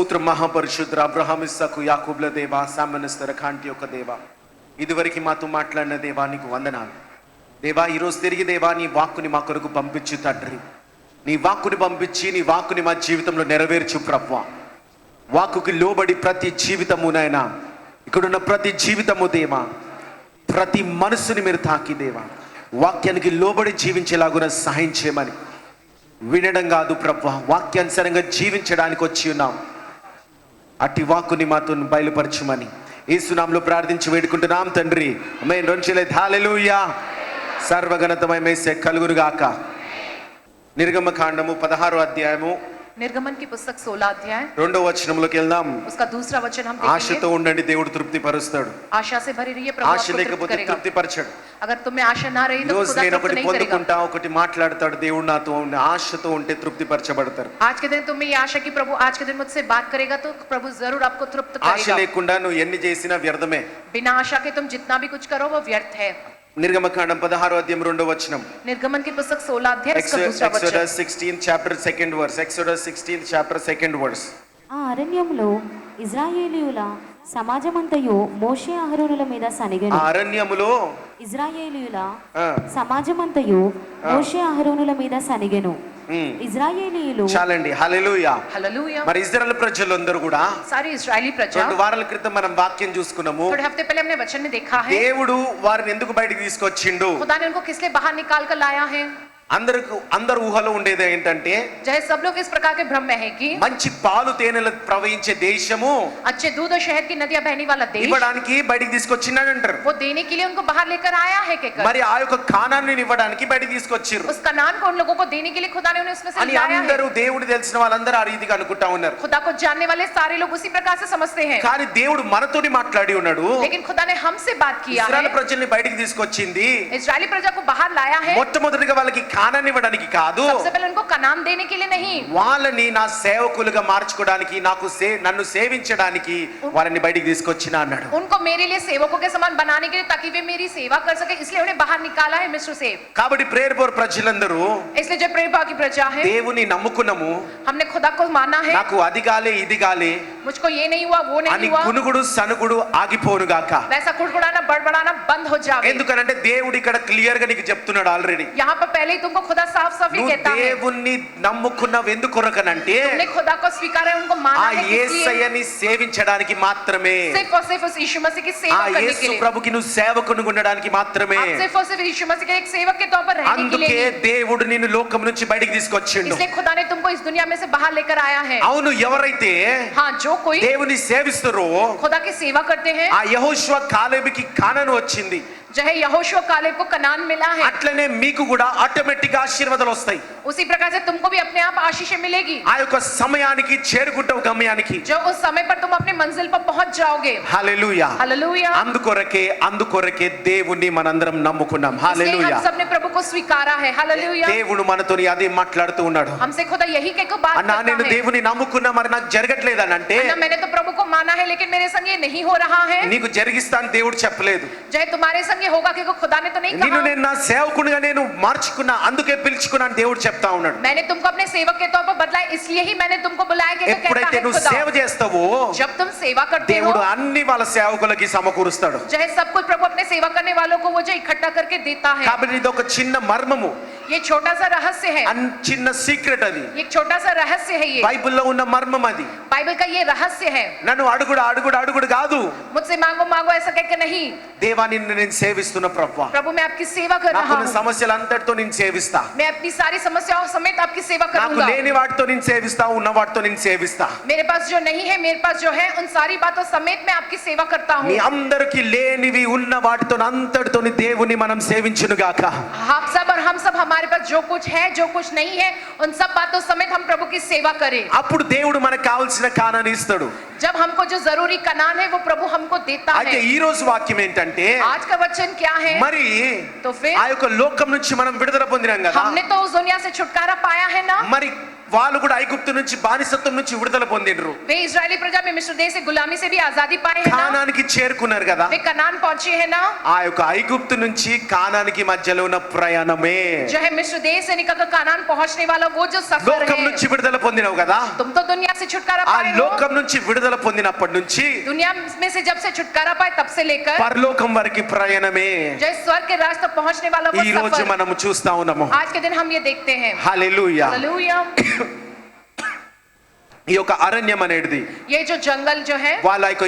స్తోత్రం మహాపరిశుద్ధ అబ్రహాం ఇస్సాకు యాకోబుల దేవా సామనస్తర కాంతి యొక్క దేవా, ఇదివరకు మాతో మాట్లాడిన దేవా నీకు వందనాలు దేవా. ఈరోజు తిరిగి దేవా నీ వాక్కుని మా కొరకు పంపించు తండ్రి. నీ వాక్కుని పంపించి నీ వాక్కుని మా జీవితంలో నెరవేర్చు ప్రభువా. వాక్కుకి లోబడి ప్రతి జీవితమునైనా ఇక్కడున్న ప్రతి జీవితము దేవా, ప్రతి మనసుని మీరు తాకి దేవా, వాక్యానికి లోబడి జీవించేలాగున సహాయం చేయమని, వినడం కాదు ప్రభువా, వాక్యానుసారంగా జీవించడానికి వచ్చి ఉన్నాం. అట్టి వాక్కుని మాతో బయలుపరచుమని యేసు నామములో ప్రార్థించి వేడుకుంటున్నాం తండ్రి. ఆమేన్. రెంచెలే హల్లెలూయా. సర్వగణతమయమే కలుగును గాక. నిర్గమకాండము 16వ అధ్యాయము निर्गमन की पुस्तक 16 अध्याय 2వ వచనంలోకి వెళ్దాం. उसका दूसरा वचन हम देखेंगे। ఆశతో ఉండండి, దేవుడు తృప్తి పరుస్తాడు. आशा से भरी रहिए, प्रभु ఆశ आपको లేకపోతే तृप्त తృప్తి करेगा। పరచడు. अगर तुम्हें आशा ना रही तो రోజు खुदा నేను तृप्त ఒకటి नहीं करेगा। పొందుకుంటా, ఒకటి మాట్లాడతాడు దేవుడు నాతో. ఆశతో ఉంటే తృప్తి పరచబడతారు. आज के दिन तुम्हें ये आशा की प्रभु आज के दिन मुझसे बात करेगा तो प्रभु जरूर आपको तृप्त ఆశ करेगा। లేకుండా నువ్వు ఎన్ని చేసినా వ్యర్థమే. बिना आशा के तुम जितना भी कुछ करो वो व्यर्थ है। నిర్గమకాండం 16వ అధ్యాయం 2వ వచనం. निर्गमन की पुस्तक 16 अध्याय इसका दूसरा वचन। Exodus 16 chapter 2nd verse. Exodus 16 chapter 2nd verse. ఆ అరణ్యంలో ఇజ్రాయేలీయుల సమాజమంతయు మోషే అహరోనుల మీద సనిగెను. ఆ అరణ్యములో ఇజ్రాయేలీయుల సమాజమంతయు మోషే అహరోనుల మీద సనిగెను. ఇజ్రాయేలీయులు చాలండి. హల్లెలూయా. हालेलुया। మరి ఇశ్రాయేలు ప్రజలందరూ కూడా सारी इस्राएली प्रजा 2 వారాల క్రితం మనం వాక్యం చూసుకున్నాము. थोड़े हफ्ते पहले हमने वचन में देखा है దేవుడు వారిని ఎందుకు బయటికి తీసుకొచ్చిండు. खुदा ने उनको किस लिए बाहर निकाल कर लाया है। అందరు ఊహలో ఉండేది ఏంటంటే, जय सब लोग इस प्रकार के भ्रम में है कि మంచి పాలు తేనెలు ప్రవహించే దేశము अच्छे दूध और शहद की नदियां बहने वाला देश ఇవ్వడానికి బయటికి తీసుకొచ్చినాడు అంటారు. वो देने के लिए उनको बाहर लेकर आया है कहकर। మరి ఆ యొక్క కానాన్ని ఇవ్వడానికి బయటికి తీసుకొచ్చిర్రు उस कनान को उन लोगों को देने के लिए खुदा ने उन्हें उसमें से అని लाया है। అందరూ దేవుడు తెలిసిన వాళ్ళందరూ ఆ రీతిగా అనుకుంటా ఉన్నారు. खुदा को जानने वाले सारे लोग उसी प्रकार से समझते हैं, కానీ దేవుడు మనతోని మాట్లాడి ఉన్నాడు. लेकिन खुदा ने हमसे बात किया है। ఇశ్రాయేలు ప్రజల్ని బయటికి తీసుకొచ్చింది इस्राएली प्रजा को बाहर लाया है, మొట్టమొదటిగా వాళ్ళకి కానాన్ని ఇవ్వడానికి కాదు, सबसे पहले उनको कनान देने के लिए नहीं, వాళ్ళని నా సేవకులుగా మార్చుకోవడానికి, నన్ను సేవించడానికి వాళ్ళని బయటికి తీసుకొచ్చిన అన్నాడు. उनको मेरे लिए सेवकों के समान बनाने के लिए, ताकि वे मेरी सेवा कर सके, इसलिए उन्हें बाहर निकाला है मिस्र से। కాబట్టి ప్రేయర్ బోర్ ప్రజలందరూ इसलिए जो प्रेम भाव की प्रजा है, దేవుని నమ్ముకున్నాము, हमने खुदा को माना है, నాకు అది గాలే ఇది గాలే मुझको ये नहीं हुआ वो नहीं అని हुआ, గునుగుడు సనుగుడు ఆగిపోను గాక. वैसा कुड़कुड़ाना बड़बड़ाना बंद हो जाए। ఎందుకనంటే దేవుడు ఇక్కడ క్లియర్ గా నీకు చెప్తున్నాడు ఆల్రెడీ. यहाँ पर पहले ही तुमको खुदा साफ साफ ही నువ్వు कहता है, దేవుణ్ణి నమ్ముకున్నావు ఎందుకొరకనంటే तुमने खुदा को स्वीकारा है, उनको ఆ माना है, इसलिए యేసయ్యని సేవించడానికి మాత్రమే, सिर्फ और सिर्फ उस यीशु मसीह की ఆ सेवा करने के యేసు लिए, ప్రభుకి నువ్వు సేవకునిగా ఉండడానికి మాత్రమే. आप सिर्फ और सिर्फ यीशु मसीह के एक सेवक के तौर पर रहने के అందుకే लिए, దేవుడు నిన్ను లోకం నుంచి బయటికి తీసుకొచ్చిండు. इसलिए खुदा ने तुमको इस दुनिया में से बाहर लेकर आया है। అవును, ఎవరైతే हाँ, जो कोई దేవుని సేవిస్తారో खुदा की सेवा करते हैं, ఆ యెహోషువ కాలేబుకి కానాను వచ్చింది. जो है यहोशुआ कालेब को कनान मिला है, అట్లనే మీకు కూడా ఆటోమేటిక్ గా ఆశీర్వాదాలు వస్తాయి. उसी प्रकार से तुमको भी अपने आप आशीषें मिलेगी। ఆ యొక్క సమయానికి చేరుకుంటావు గమ్యానికి. जो उस समय पर तुम अपने मंजिल पर पहुंच जाओगे। హల్లెలూయా. हालेलुया। అందుకొరకే దేవుణ్ణి మనందరం నమ్ముకున్నాం. इसलिए హల్లెలూయా. हम सबने प्रभु को स्वीकारा है। हालेलुया। దేవుడు మనతోని అదే మాట్లాడుతూ ఉన్నాడు. हमसे खुदा यही कहकर बात అన్నా करता నేను है, దేవుని నమ్ముకున్నా, మరి నాకు జరగట్లేదనంటే अन्ना मैंने तो प्रभु को माना है लेकिन मेरे संग ये नहीं हो रहा है। నీకు జరిగిస్తాను దేవుడు చెప్పలేదు. जो है तुम्हारे संग ये होगा क्योंकि खुदा ने तो नहीं నిన్ను कहा। నేను నా సేవకునిగా నేను మార్చుకున్నా, అందుకే పిలుచుకున్నాను దేవుడు చెప్తా ఉన్నాడు. मैंने तुमको अपने सेवक के तौर पर बदला, इसलिए ही मैंने तुमको बुलाया कि कहता ఎప్పుడైతే है నువ్వు సేవ खुदा, చేస్తావో जब तुम सेवा करते हो, దేవుడు అన్ని వాళ్ళ సేవకులకి సమకూరుస్తాడు. जो है सब कुछ प्रभु अपने सेवा करने वालों को वो जो इकट्ठा करके देता है। కాబట్టి ఇది ఒక చిన్న మర్మము, ये छोटा सा रहस्य है, చిన్న సీక్రెట్ అది. ये छोटा सा रहस्य है, ये బైబిల్లో ఉన్న మర్మం అది. बाइबल का ये रहस्य है। నన్ను అడుగుడు కాదు, मुझसे मांगो मांगो ऐसा कह के नहीं, దేవా నిన్ను నేను సేవిస్తున్న ప్రభువా, प्रभु मैं आपकी सेवा कर रहा నాకున్న हूँ, సమస్యలంతటితో నేను సేవిస్తా, मैं अपनी सारी समस्याओं समेत आपकी सेवा నాకు करूंगा। లేని వాటితో నేను సేవిస్తా, ఉన్న వాటితో నేను సేవిస్తా. मेरे पास जो नहीं है, मेरे पास जो है, उन सारी बातों समेत मैं आपकी सेवा करता हूँ। మీ అందరికి లేనివి ఉన్న వాటితో అంతటితో దేవుని మనం సేవించును గాక. आप सब और हम सब, हमारे पास जो कुछ है जो कुछ नहीं है, उन सब बातों समेत हम प्रभु की सेवा करें। అప్పుడు దేవుడు మనకు కావాల్సిన కానాన్ని ఇస్తాడు. जब हमको जो जरूरी कनान है वो प्रभु हमको देता అయితే है। ఈ రోజు వాక్యం ఏంటంటే, आज का वचन क्या है? మరి तो फिर ఆ యొక్క లోకం నుంచి మనం విడుదల పొందినాం కదా, हमने तो उस दुनिया से छुटकारा पाया है ना, మరి వాళ్ళు కూడా ఐగుప్తు నుంచి బానిసత్వం నుంచి విడుదల పొందిండ్రు. वे इजरायली प्रजा में मिस्र देश से गुलामी से भी आजादी पाए हैं ना, కానానికి చేరుకున్నారు కదా. वे कनान पहुंचे हैं ना. ఆ యొక్క ఐగుప్తు నుంచి కానానికి మధ్యలో ఉన్న ప్రయాణమే. जो है मिस्र देश से निकलकर कनान पहुंचने वाला वो जो सफर లోకం है. నుంచి విడుదల పొందినావు కదా. तुम तो दुनिया से छुटकारा ఆ पाए हो. లోకం నుంచి విడుదల పొందినప్పటి నుంచి दुनिया में से जब से छुटकारा पाए तब से लेकर పరలోకం వరకు ప్రయాణమే. जो स्वर्ग के रास्ते तक पहुंचने वाला वो ఈ రోజు सफर. మనం చూస్తా ఉన్నాము. आज के दिन हम ये देखते हैं. హల్లెలూయా. हालेलुया. ఈ యొక్క అరణ్యం అనేది ये जो जंगल जो है వాళ్ళ యొక్క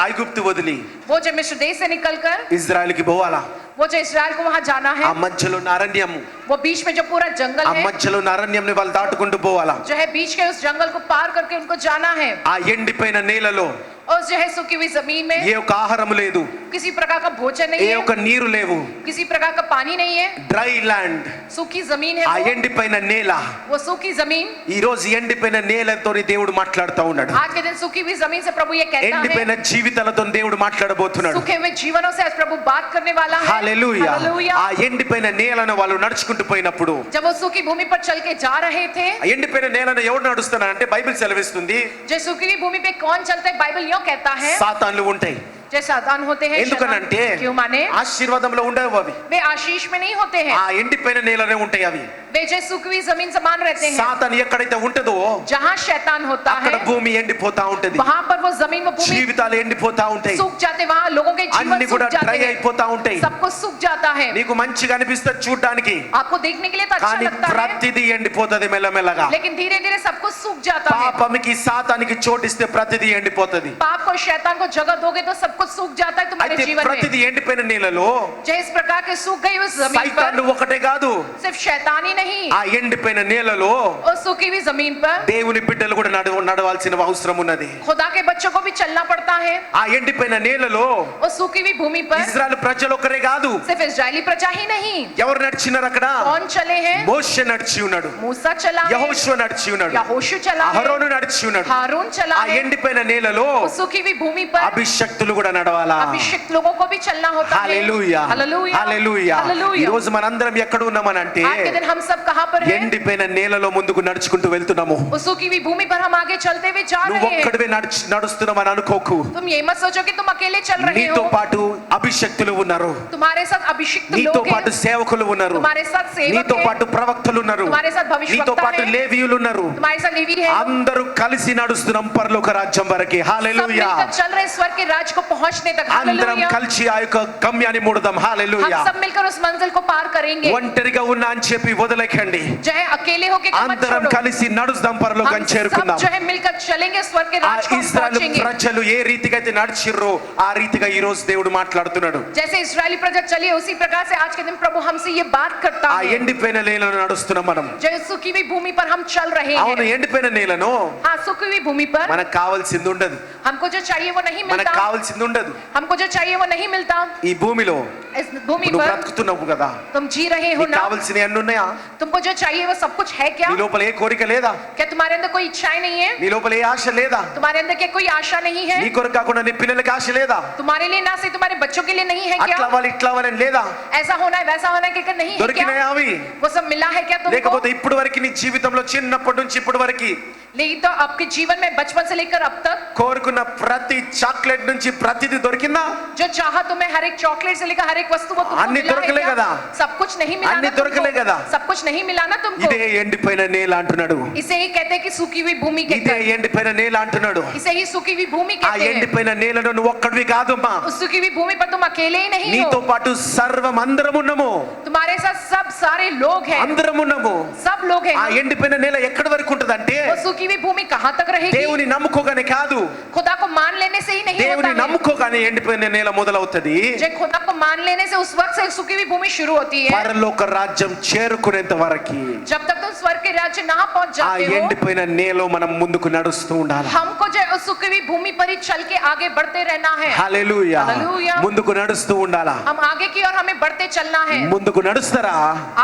ఐగుప్తు వదిలి वो जो मिस्र देश से निकलकर ఇజ్రాయెల్కి పోవాలా. वो जो इस्राएल को वहां जाना है, ఆ మధ్యలో ఉన్న అరణ్యము, वो बीच में जो पूरा जंगल ఆ है, మధ్యలో ఉన్న అరణ్యంని వాళ్ళు దాటుకుంటూ పోవాలా. जो है बीच के उस जंगल को पार करके उनको जाना है. ఆ ఎండిపోయిన నేలలో और जो है सूखी हुई जमीन में ఏ ఒక్క ఆహారం లేదు, किसी प्रकार का भोजन ఏ नहीं है, ఒక్క నీరు లేవు. किसी प्रकार का पानी नहीं है, డ్రై ల్యాండ్. सूखी जमीन ఆ है ఎండిపోయిన నేల. वो सूखी जमीन. ఈ రోజు ఎండిపోయిన నేలతో దేవుడు మాట్లాడుతూ ఉన్నాడు. आज के दिन सूखी हुई जमीन से प्रभु ये कहता ఎండిపోయిన है, జీవితాలతో దేవుడు మాట్లాడబోతున్నాడు. सूखे हुए जीवनों से आज प्रभु बात करने वाला है. హల్లెలూయా. हालेलुया. ఆ ఎండిపోయిన నేలను వాళ్ళు నడుచుకుంటూ పోయినప్పుడు जब वो सूखी भूमि पर चल के जा रहे थे, ఆ ఎండిపోయిన నేలను ఎవరు నడుస్తున్నారంటే బైబిల్ సెలవిస్తుంది जो सूखी हुई भूमि पे कौन चलता है, बाइबल यूं कहता है సాతాన్లు ఉంటాయి. जो शैतान होते हैं. ఎందుకనంటే शैतान क्यों माने? ఆశీర్వాదంలో ఉండవు అవి. वे आशीष में नहीं होते हैं, ఆ ఎండిపోయిన నేలనే ఉంటాయి అవి. वे जो सूखी हुई जमीन समान रहते हैं. సాతాన్ ఎక్కడైతే ఉంటదో जहाँ शैतान होता అక్కడ है భూమి ఎండిపోతా ఉంటది. वहां पर वो जमीन वो भूमि జీవితాలు ఎండిపోతా ఉంటాయి. सूख जाते, वहां लोगों के जीवन అన్ని కూడా सूख जाते డ్రై हैं, అయిపోతా ఉంటాయి. सब कुछ सूख जाता है. నీకు మంచిగా అనిపిస్తుంది చూడడానికి, आपको देखने के लिए तो अच्छा కానీ लगता है, ప్రతిదీ ఎండిపోతది మెల్లమెల్లగా. लेकिन धीरे धीरे सब कुछ सूख जाता है. పాపంకి సాతానికి చోటిస్తే ప్రతిదీ ఎండిపోతది. पाप को शैतान को जगह दोगे तो सब कुछ सूख जाता है तुम्हारे అయితే जीवन में. ప్రతిదీ ఎండిపోయిన నేలలో जो इस प्रकार के सूख गई उस जमीन पर సైతాన్లు ఒకటే కాదు, सिर्फ शैतान ही नहीं, ఆ ఎండిపోయిన నేలలో उस सूखी हुई जमीन पर దేవుని బిడ్డలు కూడా నడవాల్సిన అవసరం ఉన్నది. खुदा के बच्चों को भी चलना पड़ता है. ఆ ఎండిపోయిన నేలలో उस सूखी हुई भूमि पर ఇజ్రాయెల్ ప్రజలు ఒకరే కాదు, सिर्फ इजरायली प्रजा ही नहीं. ఎవరు నడిచినారు అక్కడ? कौन चले हैं? మోషే నడిచి ఉన్నాడు, मूसा चला है, యెహోషువ నడిచి ఉన్నాడు, यहोशू चला है, అహరోను నడిచి ఉన్నాడు. हारून चला ఆ है. ఎండిపోయిన నేలలో उस सूखी हुई भूमि पर అభిషక్తులు కూడా నడవాలా. अभिषिक्त लोगों को भी चलना होता है. హల్లెలూయా. हालेलुया. హల్లెలూయా. ఈ हालेलुया. రోజు మనందరం ఎక్కడ ఉన్నామనంటే आज के दिन हम सब कहां पर हैं? ఎండిపోయిన నేలలో ముందుకు నడుచుకుంటూ వెళ్తున్నాము. उस सूखी हुई भूमि पर हम आगे चलते हुए जा నువ్వు रहे हैं. ఒక్కడివే నడుస్తున్నామని అనుకోకు. तुम ये मत सोचो कि तुम अकेले चल रहे నీతో हो. పాటు అభిషక్తులు ఉన్నారు, तुम्हारे साथ अभिषिक्त నీతో लोग పాటు हैं, సేవకులు ఉన్నారు, तुम्हारे साथ सेवक నీతో हैं, పాటు ప్రవక్తలు ఉన్నారు, तुम्हारे साथ भविष्यवक्ता నీతో పాటు हैं, లేవీయులు ఉన్నారు. तुम्हारे साथ लेवी है. అందరూ కలిసి నడుస్తున్నాం పరలోక రాజ్యం వరకు. सब హల్లెలూయా. मिलकर चल रहे स्वर्ग के राज को पहुंचने तक. అందరం हालेलुया. కలిసి ఆ యొక్క గమ్యాన్ని మూడదాం. हम హల్లెలూయా. सब मिलकर उस मंजिल को पार करेंगे. ఒంటరిగా ఉన్నా అని చెప్పి వదిలేకండి, जो है अकेले होके मत అందరం छोड़ो. కలిసి నడుస్తాం పరలోకం हम सब చేరుకుందాం. जो है मिलकर चलेंगे स्वर्ग के ఆ राज को हम ఇశ్రాయేలు पहुंचेंगे. ప్రజలు ఏ రీతిగా అయితే నడిచిర్రో ఆ రీతిగా ఈ రోజు దేవుడు మాట్లాడుతున్నాడు. जैसे इस्राएली प्रजा चली उसी प्रकार से आज के दिन प्रभु हमसे ये बात करता ఆ है. ఎండిపోయిన నేలను నడుస్తున్నాం మనం. जो सूखी हुई भूमि पर हम चल रहे అవును, हैं. ఎండిపోయిన నేలను हाँ, सूखी हुई भूमि पर మనకు కావాల్సింది ఉండదు, हमको जो चाहिए वो नहीं మనకు मिलता. కావాల్సింది ఉండదు. हमको जो चाहिए वो नहीं मिलता. ఈ భూమిలో इस भूमि నువ్వు पर బ్రతుకుతున్నావు కదా, तुम जी रहे हो నీకు ना. కావాల్సినవి అన్ని ఉన్నాయా? तुमको जो चाहिए वो सब कुछ है क्या? నీ లోపల ఏ కోరిక లేదా? क्या तुम्हारे अंदर कोई इच्छाएं नहीं है? నీ లోపల ఏ ఆశ లేదా? तुम्हारे अंदर क्या कोई आशा नहीं है? నీ కొరకు కాకుండా నీ పిల్లలకి ఆశ లేదా? तुम्हारे लिए ना से तुम्हारे बच्चों के लिए नहीं है అట్లా क्या? వాళ్ళు ఇట్లా వాళ్ళని లేదా? ऐसा होना है वैसा होना है कि नहीं है దొరికినాయా क्या? అవి? वो सब मिला है क्या तुमको? లేకపోతే ఇప్పుడు వరకు నీ జీవితంలో చిన్నప్పటి నుంచి ఇప్పుడు వరకు लेकिन तो आपके जीवन में बचपन से लेकर अब तक కోరుకున్న ప్రతి చాక్లెట్ నుంచి ప్రతిది దొరికిందా? जो चाहा तुम्हें हर एक चॉकलेट से लेकर हर एक वस्तु वो तुमको अन्य मिला है దొరకలే क्या? కదా? सब कुछ नहीं मिला अन्य ना దొరకలే तुमको? కదా? सब कुछ नहीं मिला ना तुमको? ఇదే ఎండిపోయిన నేల అంటున్నాడు. इसे ही कहते हैं कि सूखी हुई भूमि ఇదే कहते हैं. ఎండిపోయిన నేల అంటున్నాడు. इसे ही सूखी हुई भूमि ఆ कहते हैं. ఎండిపోయిన నేలలో నువ్వు ఒక్కడివి కాదమ్మా, उस सूखी हुई भूमि पर तुम अकेले ही नहीं నీతో हो. పాటు సర్వం అందరం ఉన్నాము, तुम्हारे साथ सब सारे लोग हैं. అందరం ఉన్నాము. सब लोग हैं. ఆ ఎండిపోయిన నేల ఎక్కడి వరకు ఉంటదంటే वो सूखी हुई भूमि कहाँ तक रहेगी? దేవుని నమ్ముకోగానే కాదు, खुदा को मान लेने से ही नहीं దేవుని होता है. నమ్ముకోగానే ఎండిపోయిన నేల మొదలవుతది. जब खुदा को मान लेने से उस वक्त से सूखी हुई भूमि शुरू होती है. పరలోక రాజ్యం చేరుకునేంత వరకు जब तक तुम स्वर्ग के राज्य ना पहुंच ఆ जाते हो, ఎండిపోయిన నేలలో మనం ముందుకు నడుస్తూ ఉండాలి. हमको जो है उस सूखी हुई भूमि पर ही चल के आगे बढ़ते रहना है. హల్లెలూయా. హల్లెలూయా. ముందుకు నడుస్తూ ఉండాలా. हम आगे की ओर हमें बढ़ते चलना है. ముందుకు నడుస్తారా?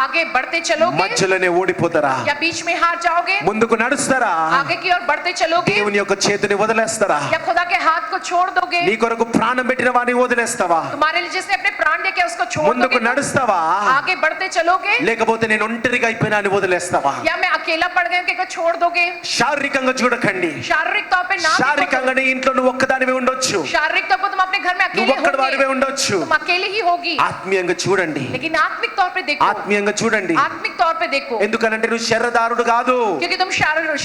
आगे बढ़ते चलोगे మధ్యలోనే ఓడిపోతారా? या बीच में हार जाओगे? ముందుకు నడుస్తారా? आगे की ओर बढ़ते चलोगे దేవుని యొక్క చేతిని వదిలేస్తారా? या खुदा के हाथ को छोड़ दोगे? నీ కొరకు ప్రాణం పెట్టిన వాడిని వదిలేస్తావా? तुम्हारे लिए जिसने अपने प्राण दिए क्या उसको छोड़ ముందుకు दोगे? నడుస్తావా? आगे बढ़ते चलोगे లేకపోతే నేను ఒంటరిగా అయిపోయినా అని వదిలేస్తావా? వదిలేస్తావా? या मैं अकेला पड़ गया कि छोड़ दोगे? శారీరకంగా చూడకండి. शारीरिक तौर पे ना देखो। శారీరకంగా నీ ఇంట్లో నువ్వు ఒక్కదానివే ఉండొచ్చు, शारीरिक तौर पर तुम अपने घर में నువ్వు अकेले ఒక్కడివాడివే होगे, ఉండొచ్చు. तुम अकेले ही होगी। ఆత్మీయంగా చూడండి, लेकिन आत्मिक तौर पे देखो, ఆత్మీయంగా చూడండి. आत्मिक तौर पे देखो, ఎందుకనంటే నువ్వు శరీరధారుడు కాదు. क्योंकि तुम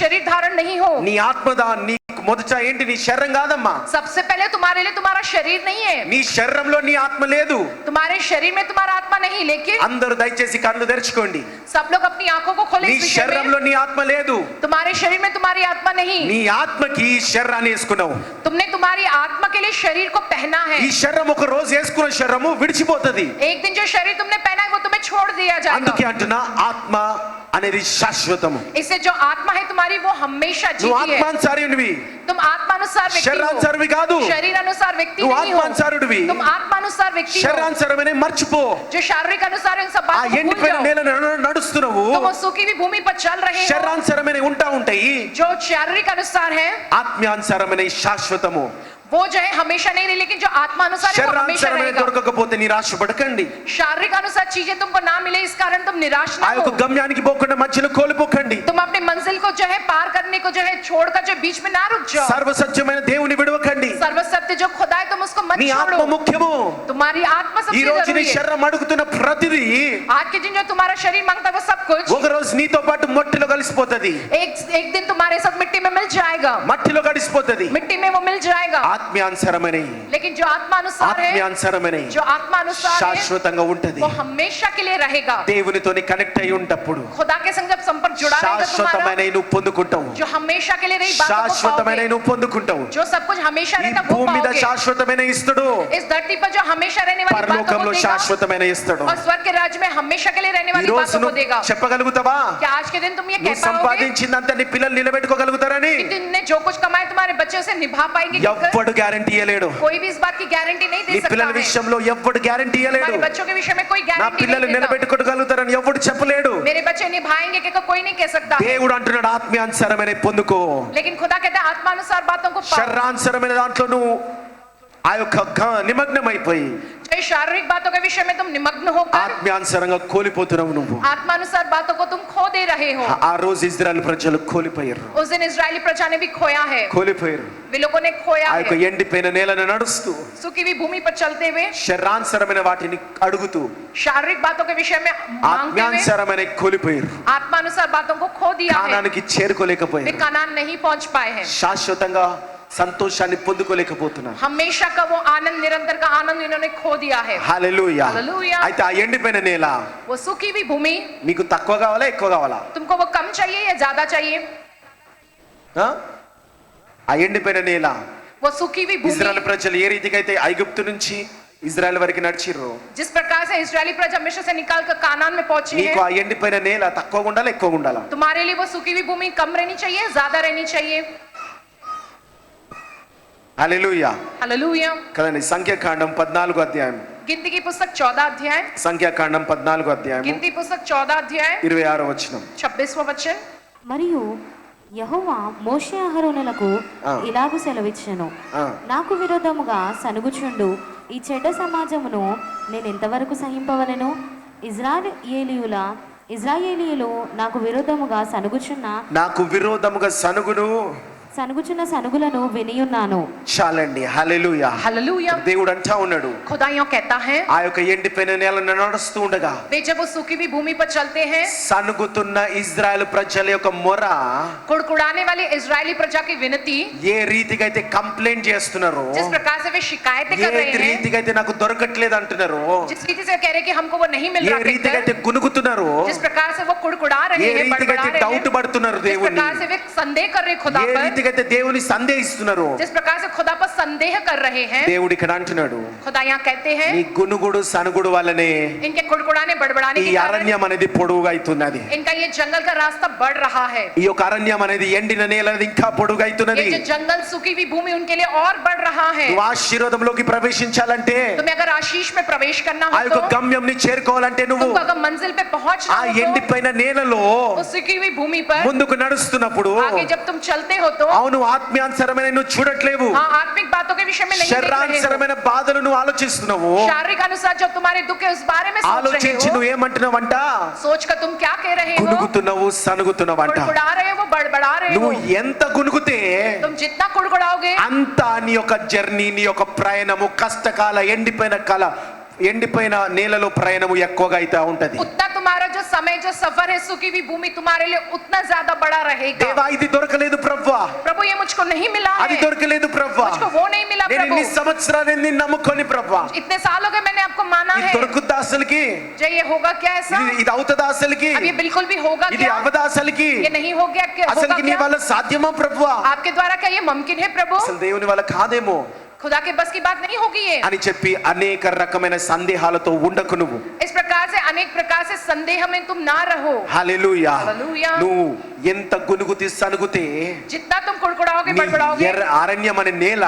शरीर धारण नहीं हो। నీ ఆత్మదా నీ మొదట ఏంటి? నీ శరీరం కాదమ్మా. सबसे पहले तुम्हारे लिए तुम्हारा शरीर नहीं है, నీ శరీరంలో నీ ఆత్మ లేదు. तुम्हारे शरीर में तुम्हारा आत्मा नहीं। लेकिन అందరూ దయచేసి కళ్ళు తెరుచుకోండి. सब लोग अपनी आंखों को खोले నీ इस विषय శరీరంలో में। నీ ఆత్మ లేదు. तुम्हारे शरीर में तुम्हारी आत्मा नहीं, నీ ఆత్మకి ఈ శరీరాన్ని వేసుకున్నావు. तुमने तुम्हारी आत्मा के लिए शरीर को पहना है। ఈ శరీరం ఒక రోజు వేసుకున్న శరీరము విడిచిపోతది. एक दिन जो शरीर तुमने पहना है वो तुम्हें छोड़ दिया అందుకే जाएगा। అంటున్నా ఆత్మ అనేది శాశ్వతము. इससे जो आत्मा है तुम्हारी वो हमेशा నువ్వు जीती है। ఆత్మానుసారునివి, तुम आत्मानुसार व्यक्ति శరీరానుసారువి हो, కాదు. शरीर अनुसार व्यक्ति నువ్వు नहीं हो, ఆత్మానుసారుడివి. तुम आत्मानुसार व्यक्ति हो। శరీరానుసారమనే మర్చిపో. जो शारीरिक अनुसार इन सब ఆ बातों को भूल ఎండిపోయిన जाओ। నేలను నడుస్తున్నావు. तुम उस सूखी हुई भूमि पर चल रहे हो। శరీరానుసారమనే ఉంటా ఉంటాయి, जो शारीरिक अनुसार है ఆత్మీయానుసారమనే శాశ్వతము. वो जो है हमेशा नहीं रही, लेकिन जो आत्मा अनुसार है वो हमेशा శరీరానుసారమే रहेगा। దొరకకపోతే నిరాశపడకండి. शारीरिक अनुसार चीजें तुमको ना मिले इस कारण तुम निराश ఆ ना యొక్క हो। గమ్యానికి పోకుండా మధ్యలో కోల్పోకండి. तुम अपने मंजिल को जो है पार करने को जो है छोड़कर जो बीच में ना रुक जाओ। సర్వసత్యమైన దేవుని విడవకండి. सर्वसत्य जो खुदा है तुम उसको मत నీ ఆత్మ छोड़ो। ముఖ్యము. तुम्हारी आत्मा ఈ सबसे రోజు నీ जरूरी है। శరీరం అడుగుతున్న ప్రతిదీ आज के दिन जो तुम्हारा शरीर मांगता है वो सब कुछ ఒక రోజు నీతో పాటు మట్టిలో కలిసిపోతది. एक दिन तुम्हारे साथ मिट्टी में मिल जाएगा, మట్టిలో కలిసిపోతది. मिट्टी में वो मिल जाएगा। ఆత్మీయానుసారమని, लेकिन जो आत्मा अनुसार है, ఆత్మీయానుసారమని जो आत्मा अनुसार है శాశ్వతంగా ఉంటది. वो हमेशा के लिए रहेगा। దేవునితోని కనెక్ట్ అయి ఉంటప్పుడు खुदा के संग जब संपर्क जुड़ा रहेगा तुम्हारा, శాశ్వతమైన నువ్వు పొందుకుంటావు. जो हमेशा के लिए रही बातों को శాశ్వతమైన पाओगे। నువ్వు పొందుకుంటావు. जो सब कुछ हमेशा ఈ रहता वो భూమి మీద पाओगे। శాశ్వతమైన ఇస్తాడు, इस धरती पर जो हमेशा रहने वाली बातों को పరలోకంలో देगा శాశ్వతమైన ఇస్తాడు. और स्वर्ग के राज्य में हमेशा के लिए रहने ఈ वाली రోజు बातों को నువ్వు देगा। చెప్పగలుగుతావా? क्या आज के दिन तुम ये నువ్వు कह पाओगे సంపాదించిందంతా నీ పిల్లలు నిలబెట్టుకోగలుగుతారని? कि तुमने जो कुछ कमाया तुम्हारे बच्चे उसे निभा पाएंगे? ఎవ్వడు గ్యారెంటీ ఇవ్వలేడు. कोई भी इस बात की गारंटी नहीं నీ दे పిల్లల सकता है। విషయంలో ఎవ్వడు గ్యారెంటీ ఇవ్వలేడు. हमारे बच्चों के विषय में कोई నా गारंटी పిల్లలు नहीं देता। నిలబెట్టుకోగలుగుతారని ఎవ్వడు చెప్పలేడు. मेरे बच्चे निभाएंगे कि कोई नहीं कह सकता है। దేవుడు అంటున్నాడు ఆత్మీయానుసారమైన పొందుకో. लेकिन खुदा कहता है आत्मानुसार बातों को पाओ। శరీరానుసారమైన దాంట్లో నువ్వు ఆ యొక్క నిమగ్నమైపోయి जो शारीरिक बातों के विषय में तुम निमग्न होकर ఆత్మీయానుసారంగా కోల్పోతున్నావు. నువ్వు आत्मानुसार बातों को तुम खो दे रहे हो। ఆ రోజు ఇజ్రాయెల్ ప్రజలు కోల్పోయారు. उस दिन इजरायली प्रजा ने भी खोया है, కోల్పోయారు. वे लोगों ने खोया ఆ యొక్క है। ఎండిపోయిన నేలను నడుస్తూ सूखी हुई भूमि पर चलते हुए శరీరానుసారమైన వాటిని అడుగుతూ शारीरिक बातों के विषय में मांगते हुए ఆత్మీయానుసారమైన కోల్పోయారు. आत्मानुसार बातों को खो दिया है। కానానికి वे చేరుకోలేకపోయారు. कनान नहीं पहुंच पाए हैं। శాశ్వతంగా సంతోషాన్ని పొందుకోలేకపోతున్నారు. हमेशा का वो आनंद, निरंतर का आनंद इन्होंने खो दिया है। హల్లెలూయా. హల్లెలూయా. అయితే ఆ ఎండిపోయిన నేల वो सूखी हुई भूमि నీకు తక్కువ కావాలా ఎక్కువ కావాలా? तुमको वो कम चाहिए या ज्यादा चाहिए? ఆ ఎండిపోయిన నేల वो सूखी हुई भूमि ఇజ్రాయెల్ ప్రజలు ఏ రీతిగా అయితే ఐగుప్తు నుంచి ఇజ్రాయెల్ వరకు నడిచిర్రో, जिस प्रकार से इजरायली प्रजा मिस्र से निकाल कर कानान में पहुंची నీకు है, ఆ ఎండిపోయిన నేల తక్కువ ఉండాలా ఎక్కువ ఉండాలా? तुम्हारे लिए वो सूखी हुई भूमि कम रहनी चाहिए, ज्यादा रहनी चाहिए? హల్లెలూయా. हालेलुया। కదండి. సంఖ్యాకాండం 14 అధ్యాయం, गिनती की पुस्तक 14 अध्याय, సంఖ్యాకాండం 14 అధ్యాయం गिनती पुस्तक 14 अध्याय 26వ వచనం. 26वां वचन। మరియు యెహోవా మోషే అహరోనులకు ఇలాగు సెలవిచ్చెను, నాకు విరోధముగా సనుగుచుండు ఈ చెడ్డ సమాజమును నేను ఎంతవరకు సహింపవలెను? ఇజ్రాయేలీయులు నాకు విరోధముగా నాకు విరోధముగా సనుగును సనుగులను వినియున్నాను. చాలండి. హల్లెలూయా. हालेलुया। దేవుడు అంటా ఉన్నాడు, खुदा यूं कहता है, ఆ యొక్క ఎండిపోయిన నేలను నడుస్తూ ఉండగా वे जब वो सूखी हुई भूमि पर चलते हैं, సనుగుతున్న ఇజ్రాయెల్ ప్రజల యొక్క మొర कुड़कुड़ाने वाली इजरायली प्रजा की विनती, ఏ రీతిగా అయితే కంప్లైంట్ చేస్తున్నారో, जिस प्रकार से वे शिकायतें ఏ कर रहे हैं, రీతిగా అయితే నాకు దొరకట్లేదు అంటున్నారో, जिस रीति से कह रहे कि हमको वो नहीं मिल ఏ रहा, రీతిగా అయితే कहकर, గునుగుతున్నారో, जिस प्रकार से वो कुड़कुड़ा ఏ रहे हैं, రీతిగా बड़बड़ा అయితే रहे డౌట్ हैं, పడుతున్నారు जिस దేవుని, प्रकार से वे संदेह कर रहे खुदा ఏ पर, రీతిగా అయితే దేవుని సందేహిస్తున్నారో, जिस प्रकार से खुदा पर संदेह कर रहे हैं, దేవుడు ఇక్కడ అంటున్నాడు, खुदा यहाँ कहते हैं, నీ గునుగుడు సనుగుడు వల్లనే इनके कुड़कुड़ाने बड़बड़ाने ఈ के कारण అరణ్యం అనేది పొడుగుగా అవుతున్నది. इनका ये जंगल का रास्ता बढ़ रहा है। ఈ యొక్క అరణ్యం అనేది ఎండిన నేల అనేది ఇంకా పొడుగుగా అవుతున్నది. ये जो जंगल सूखी हुई भूमि उनके लिए और बढ़ रहा है। నువ్వు ఆశీర్వాదంలోకి ప్రవేశించాలంటే, तुम्हें अगर आशीष में प्रवेश करना ఆ हो యొక్క तो, గమ్యంని చేరుకోవాలంటే నువ్వు तुमको अगर मंजिल पे पहुंचना ఆ हो तो, ఎండిపోయిన నేలలో उस सूखी हुई भूमि पर ముందుకు నడుస్తున్నప్పుడు आगे जब तुम चलते हो तो అవును ఆత్మీయానుసరమైన నువ్వు చూడట్లేవు, हाँ आत्मिक बातों के विषय में नहीं देख रहे हो, శరీరానుసరమైన బాధలు నువ్వు ఆలోచిస్తున్నావు. शारीरिक अनुसार जो तुम्हारे दुख है उस बारे में सोच रहे ఆలోచించి हो, నువ్వు ఏమంటున్నావంట, सोच कर तुम क्या कह रहे हो, గునుగుతున్నావు సనుగుతున్నావంట. कुड़कुड़ा रहे हो, बड़बड़ा रहे నువ్వు हो. ఎంత గునుగుతే तुम जितना कुड़कुड़ाओगे అంత నీ యొక్క జర్నీ, నీ యొక్క ప్రయాణము, కష్టకాల ఎండిపోయిన నేలలో ప్రయాణము ఎక్కువగా అయితే ఉంటది. उतना तुम्हारा जो समय जो सफर है सूखी हुई भूमि तुम्हारे लिए उतना ज्यादा बड़ा रहेगा. దేవా ఇది దొరకలేదు ప్రభువా, प्रभु ये मुझको नहीं मिला అది है, దొరకలేదు ప్రభువా, मुझको वो नहीं मिला నేను प्रभु. ఇన్ని సంవత్సరాలు నిన్ను నమ్ముకొని ప్రభువా, इतने साल हो गए मैंने आपको माना ఇది है, దొరుకుద్దా అసలుకి, जो ये होगा क्या ऐसा, ఇది అవుతుందా అసలుకి, अब ये बिल्कुल भी होगा ఇది क्या, అవదా అసలుకి, ये नहीं हो गया क्या, होगा అసలుకి నీ क्या, వల్ల సాధ్యమా ప్రభువా, आपके द्वारा क्या ये मुमकिन है प्रभु, అసలు దేవుని వల్ల కాదేమో खुदा के बस की बात नहीं होगी ये. అని చెప్పి అనేక రకమైన సందేహాలతో ఉండకు నువ్వు. इस प्रकार से अनेक प्रकार से संदेह में तुम ना रहो. హల్లెలూయా. హల్లెలూయా. నువ్వు ఎంత గునుగుతి సనుగుతే जितना तुम कुड़कुड़ाओगे నీ बड़बड़ाओगे, అరణ్యం అనే నేల,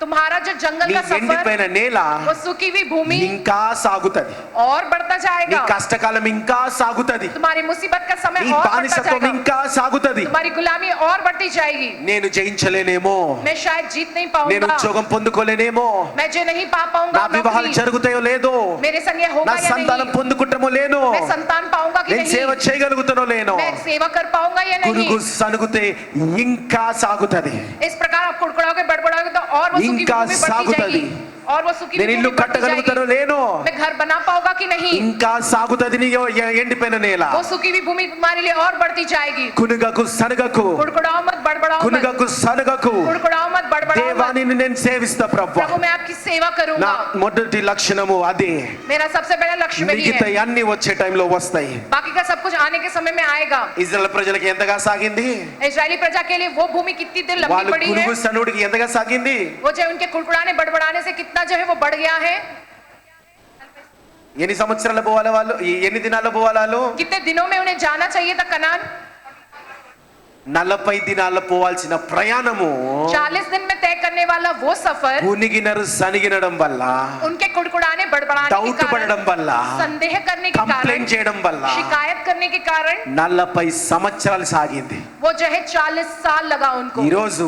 तुम्हारा जो जंगल నీ का सफर, ఎండిపోయిన నేల वो सूखी हुई भूमि ఇంకా సాగుతది, और बढ़ता నీ जाएगा, కష్టకాలం ఇంకా సాగుతది, तुम्हारी मुसीबत का समय నీ और बढ़ता బానిసత్వం जाएगा, ఇంకా సాగుతది. तुम्हारी गुलामी और बढ़ती जाएगी. నేను జయించలేనేమో, मैं शायद जीत नहीं నేను पाऊंगा, ఉద్యోగం పొందుకోలేనేమో, मैं जो नहीं पा पाऊंगा నా వివాహాలు नौकरी, జరుగుతాయో లేదో, मेरे संग ये నా होगा या సంతానం नहीं, పొందుకుంటామో లేనో, मैं संतान पाऊंगा कि నేను సేవ नहीं, చేయగలుగుతానో లేనో, मैं सेवा कर पाऊंगा या గునుగు नहीं. సనుగుతే ఇంకా సాగుతది. इस प्रकार आप कुड़कुड़ाओगे बड़बड़ाओगे तो और वो सूखी ఇంకా भूमि बढ़ती సాగుతది. जाएगी, और वो सूखी నేను भूमि ఇల్లు बढ़ती కట్టగలుగుతానో जाएगी. లేనో, मैं घर बना पाऊंगा कि नहीं, ఇంకా సాగుతది నీ ఎండిపోయిన నేల. वो सूखी हुई भूमि तुम्हारे लिए और बढ़ती जाएगी. కునుగకు సనుగకు, कुड़कुड़ाओ मत, बड़बड़ाओ मत, కునుగకు సనుగకు, कुड़कुड़ाओ मत, बड़बड़ाओ దేవా मत. నిన్ను నేను సేవిస్తా ప్రభువా. प्रभु मैं आपकी सेवा నా करूंगा, మొదటి లక్షణము అదే. मेरा सबसे बड़ा लक्ष्य वही మిగతా है, అన్ని వచ్చే టైంలో వస్తాయి. बाकी का सब कुछ आने के समय में आएगा. ఇజ్రాయెల్ ప్రజలకు ఎంతగా సాగింది, इजरायली प्रजा के लिए वो भूमि कितनी देर लंबी వాళ్ళు पड़ी है, గునుగు సనుడికి ఎంతగా సాగింది, वो जो उनके कुड़कुड़ाने बड़बड़ाने से कितना जो है वो बढ़ गया है. ఎన్ని సంవత్సరాలు పోవాలి వాళ్ళు, ఎన్ని దినాలు పోవాలి వాళ్ళు, कितने दिनों में उन्हें जाना चाहिए था कनान, 40 దినాలు పోవాల్సిన ప్రయాణము 40 दिन में तय करने वाला वो सफर గునిగినరు సనిగినడం వల్ల, उनके कुड़कुड़ाने बड़बड़ाने के డౌట్ పడడం कारण, వల్ల, संदेह करने के కంప్లైంట్ कारण, చేయడం వల్ల शिकायत करने के कारण 40 సంవత్సరాలు సాగింది. वो जो है 40 साल लगा उनको. ఈ రోజు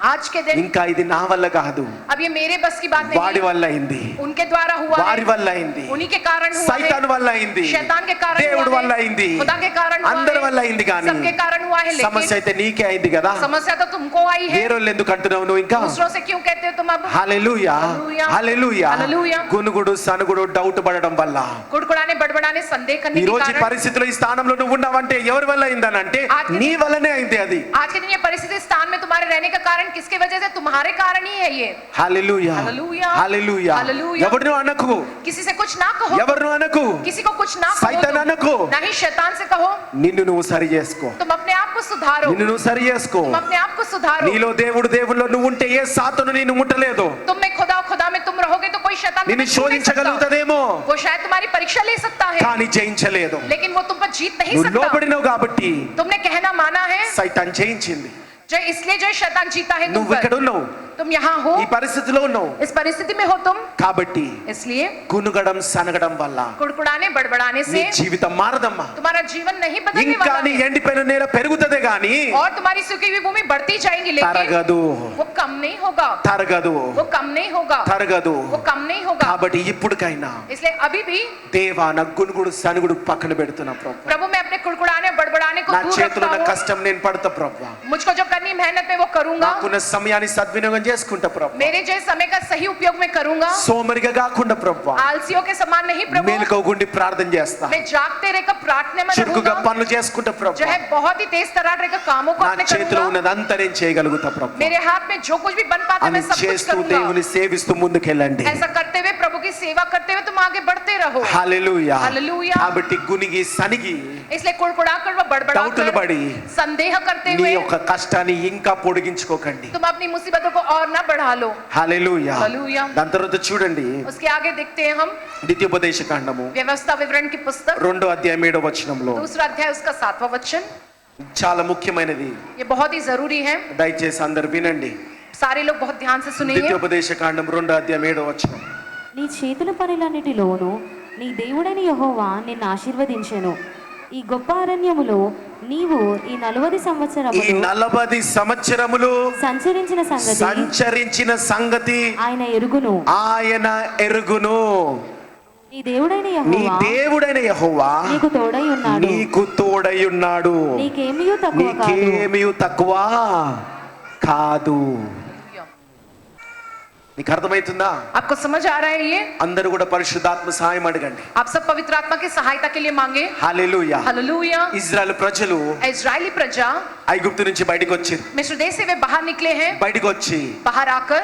आज के दिन ఇంకా ఇది నా వల్ల కాదు, अब ये मेरे बस की बात వాడి नहीं, వల్ల అయింది, उनके द्वारा हुआ వారి है, వల్ల అయింది, उन्हीं के कारण हुआ సైతాన్ है, వల్ల అయింది, शैतान के कारण దేవుడి हुआ వల్ల है, అయింది, खुदा के कारण हुआ అందరి है, వల్ల అయింది. కానీ सबके कारण हुआ है, సమస్య लेकिन అయితే నీకే అయింది కదా. समस्या तो तुमको आई है. వేరోళ్ళు ఎందుకు అంటున్నావు నువ్వు ఇంకా? दूसरों से क्यों कहते हो तुम अब? హల్లెలూయా, హల్లెలూయా, హల్లెలూయా. హల్లెలూయా. గునుగుడు సనుగుడు డౌట్ పడడం వల్ల कुड़कुड़ाने बड़बड़ाने संदेह करने ఈ के రోజు ఈ कारण, పరిస్థితిలో ఈ స్థానంలో నువ్వు ఉన్నావంటే ఎవరి వల్ల అయిందనంటే నీ వల్లనే అయింది అది. आज के दिन ये परिस्थिति स्थान में तुम्हारे रहने का कारण किसके वजह से? तुम्हारे कारण ही है ये. హల్లెలూయా, హల్లెలూయా, హల్లెలూయా. హల్లెలూయా. ఎవరిని అనకు, किसी से कुछ ना कहो, ఎవరిని అనకు, किसी को कुछ ना సైతాన్ कहो, అనకు. ना ही शैतान से कहो. నిన్ను నువ్వు సరి చేసుకో, तुम अपने आप को सुधारो, నిన్ను నువ్వు సరి చేసుకో. तुम अपने आप को सुधारो. నీలో దేవుడిలో నువ్వు ఉంటే ఏ సాతాను నిన్ను ముట్టలేదు. तुम में खुदा में तुम रहोगे तो कोई शैतान నిన్ను तुम्हें छू नहीं सकता. శోధించగలుగుతాదేమో, वो शायद तुम्हारी परीक्षा ले सकता है, కానీ జయించలేదు. लेकिन वो तुम पर जीत नहीं నువ్వు सकता. లోబడినావు కాబట్టి तुमने कहना माना है, సైతాన్ జయించింది. जो इसलिए जो शैतान जीता है तुम నువ్వు ఇక్కడ पर. ఉన్నావు, तुम यहाँ हो, ఈ పరిస్థితిలో ఉన్నావు इस परिस्थिति में हो तुम, కాబట్టి इसलिए గునుగడం సనగడం వల్ల कुड़कुड़ाने बड़बड़ाने నీ से జీవితం మారదమ్మా. तुम्हारा जीवन नहीं बदलने ఇంకా वाला నీ है, ఎండిపోయిన నేల పెరుగుతదే గాని और तुम्हारी सूखी हुई भूमि बढ़ती जाएंगी, लेकिन తరగదు, वो कम नहीं होगा, తరగదు, वो कम नहीं होगा, తరగదు. वो कम नहीं होगा. కాబట్టి ఇప్పటికైనా इसलिए अभी भी దేవా నా గునుగుడు సనుగుడు పక్కన పెడుతున్నా ప్రభు. प्रभु मैं अपने कुड़कुड़ाने बड़बड़ाने को నా दूर చేతిలో रखता ఉన్న हूँ. కష్టం నేను పడతా ప్రభు. मुझको जो करनी मेहनत में वो करूंगा, నాకున్న సమయాన్ని సద్వినియోగం చేసుకుంటా ప్రభు. मेरे जो समय का सही उपयोग में करूंगा, సోమరిగా కాకుండా ప్రభు, आलसियों के समान नहीं प्रभु. మేలుకోగుండి ప్రార్థన చేస్తా, मैं जागते रहकर प्रार्थना में చురుకుగా रहूंगा, పనులు చేసుకుంటా ప్రభు. जो है बहुत ही तेज तरार रहकर कामों को నా अपने చేతిలో करूंगा. ఉన్నదంతా నేను చేయగలుగుతా ప్రభు. मेरे हाथ में जो कुछ भी बन पाता है అని मैं सब कुछ చేస్తూ करूंगा. దేవుని సేవిస్తూ ముందుకెళ్ళండి. ऐसा करते हुए प्रभु की सेवा करते हुए तुम आगे बढ़ते रहो. హల్లెలూయా. హల్లెలూయా. కాబట్టి గునిగి సనిగి इसलिए कुड़कुड़ा कर व డౌటులు बड़बड़ा పడి संदेह करते నీ हुए యొక్క కష్టాన్ని ఇంకా పొడిగించుకోకండి. तुम अपनी मुसीबतों को और ना बढ़ा लो. హల్లెలూయా. హల్లెలూయా. దాని తర్వాత చూడండి उसके आगे देखते हैं हम ద్వితీయోపదేశ కాండము व्यवस्था विवरण की पुस्तक 2వ అధ్యాయం 7వ వచనంలో दूसरा अध्याय उसका 7वां वचन. చాలా ముఖ్యమైనది, ये बहुत ही जरूरी है, దయచేసి అందరు వినండి. सारे लोग बहुत ध्यान से सुनेंगे. ద్వితీయోపదేశ కాండం 2వ అధ్యాయం 7వ వచనం. నీ చేతుల పనులన్నిటిలోనూ నీ దేవుడైన యెహోవా నిన్ను ఆశీర్వదించెను. ఈ గొప్ప అరణ్యములో నీవు ఈ 40 ఈ సంవత్సరములు 40 సంవత్సరములు సంచరించిన సంగతి ఆయన ఎరుగును. నీ దేవుడైన యెహోవా నీకు తోడై ఉన్నాడు. నీకేమీ తక్కువ కాదు. నీకు అర్థమవుతుందా? आपको समझ आ रहा है ये? అందరూ కూడా పరిశుద్ధాత్మ సహాయం అడగండి. आप सब पवित्र आत्मा की सहायता के लिए मांगे. హల్లెలూయా. हालेलुया. ఇజ్రాయెల్ ప్రజలు इजरायली प्रजा ఐగుప్తు నుంచి బయటికి వచ్చారు. मिस्र देश से वे बाहर निकले हैं. బయటికి వచ్చి बाहर आकर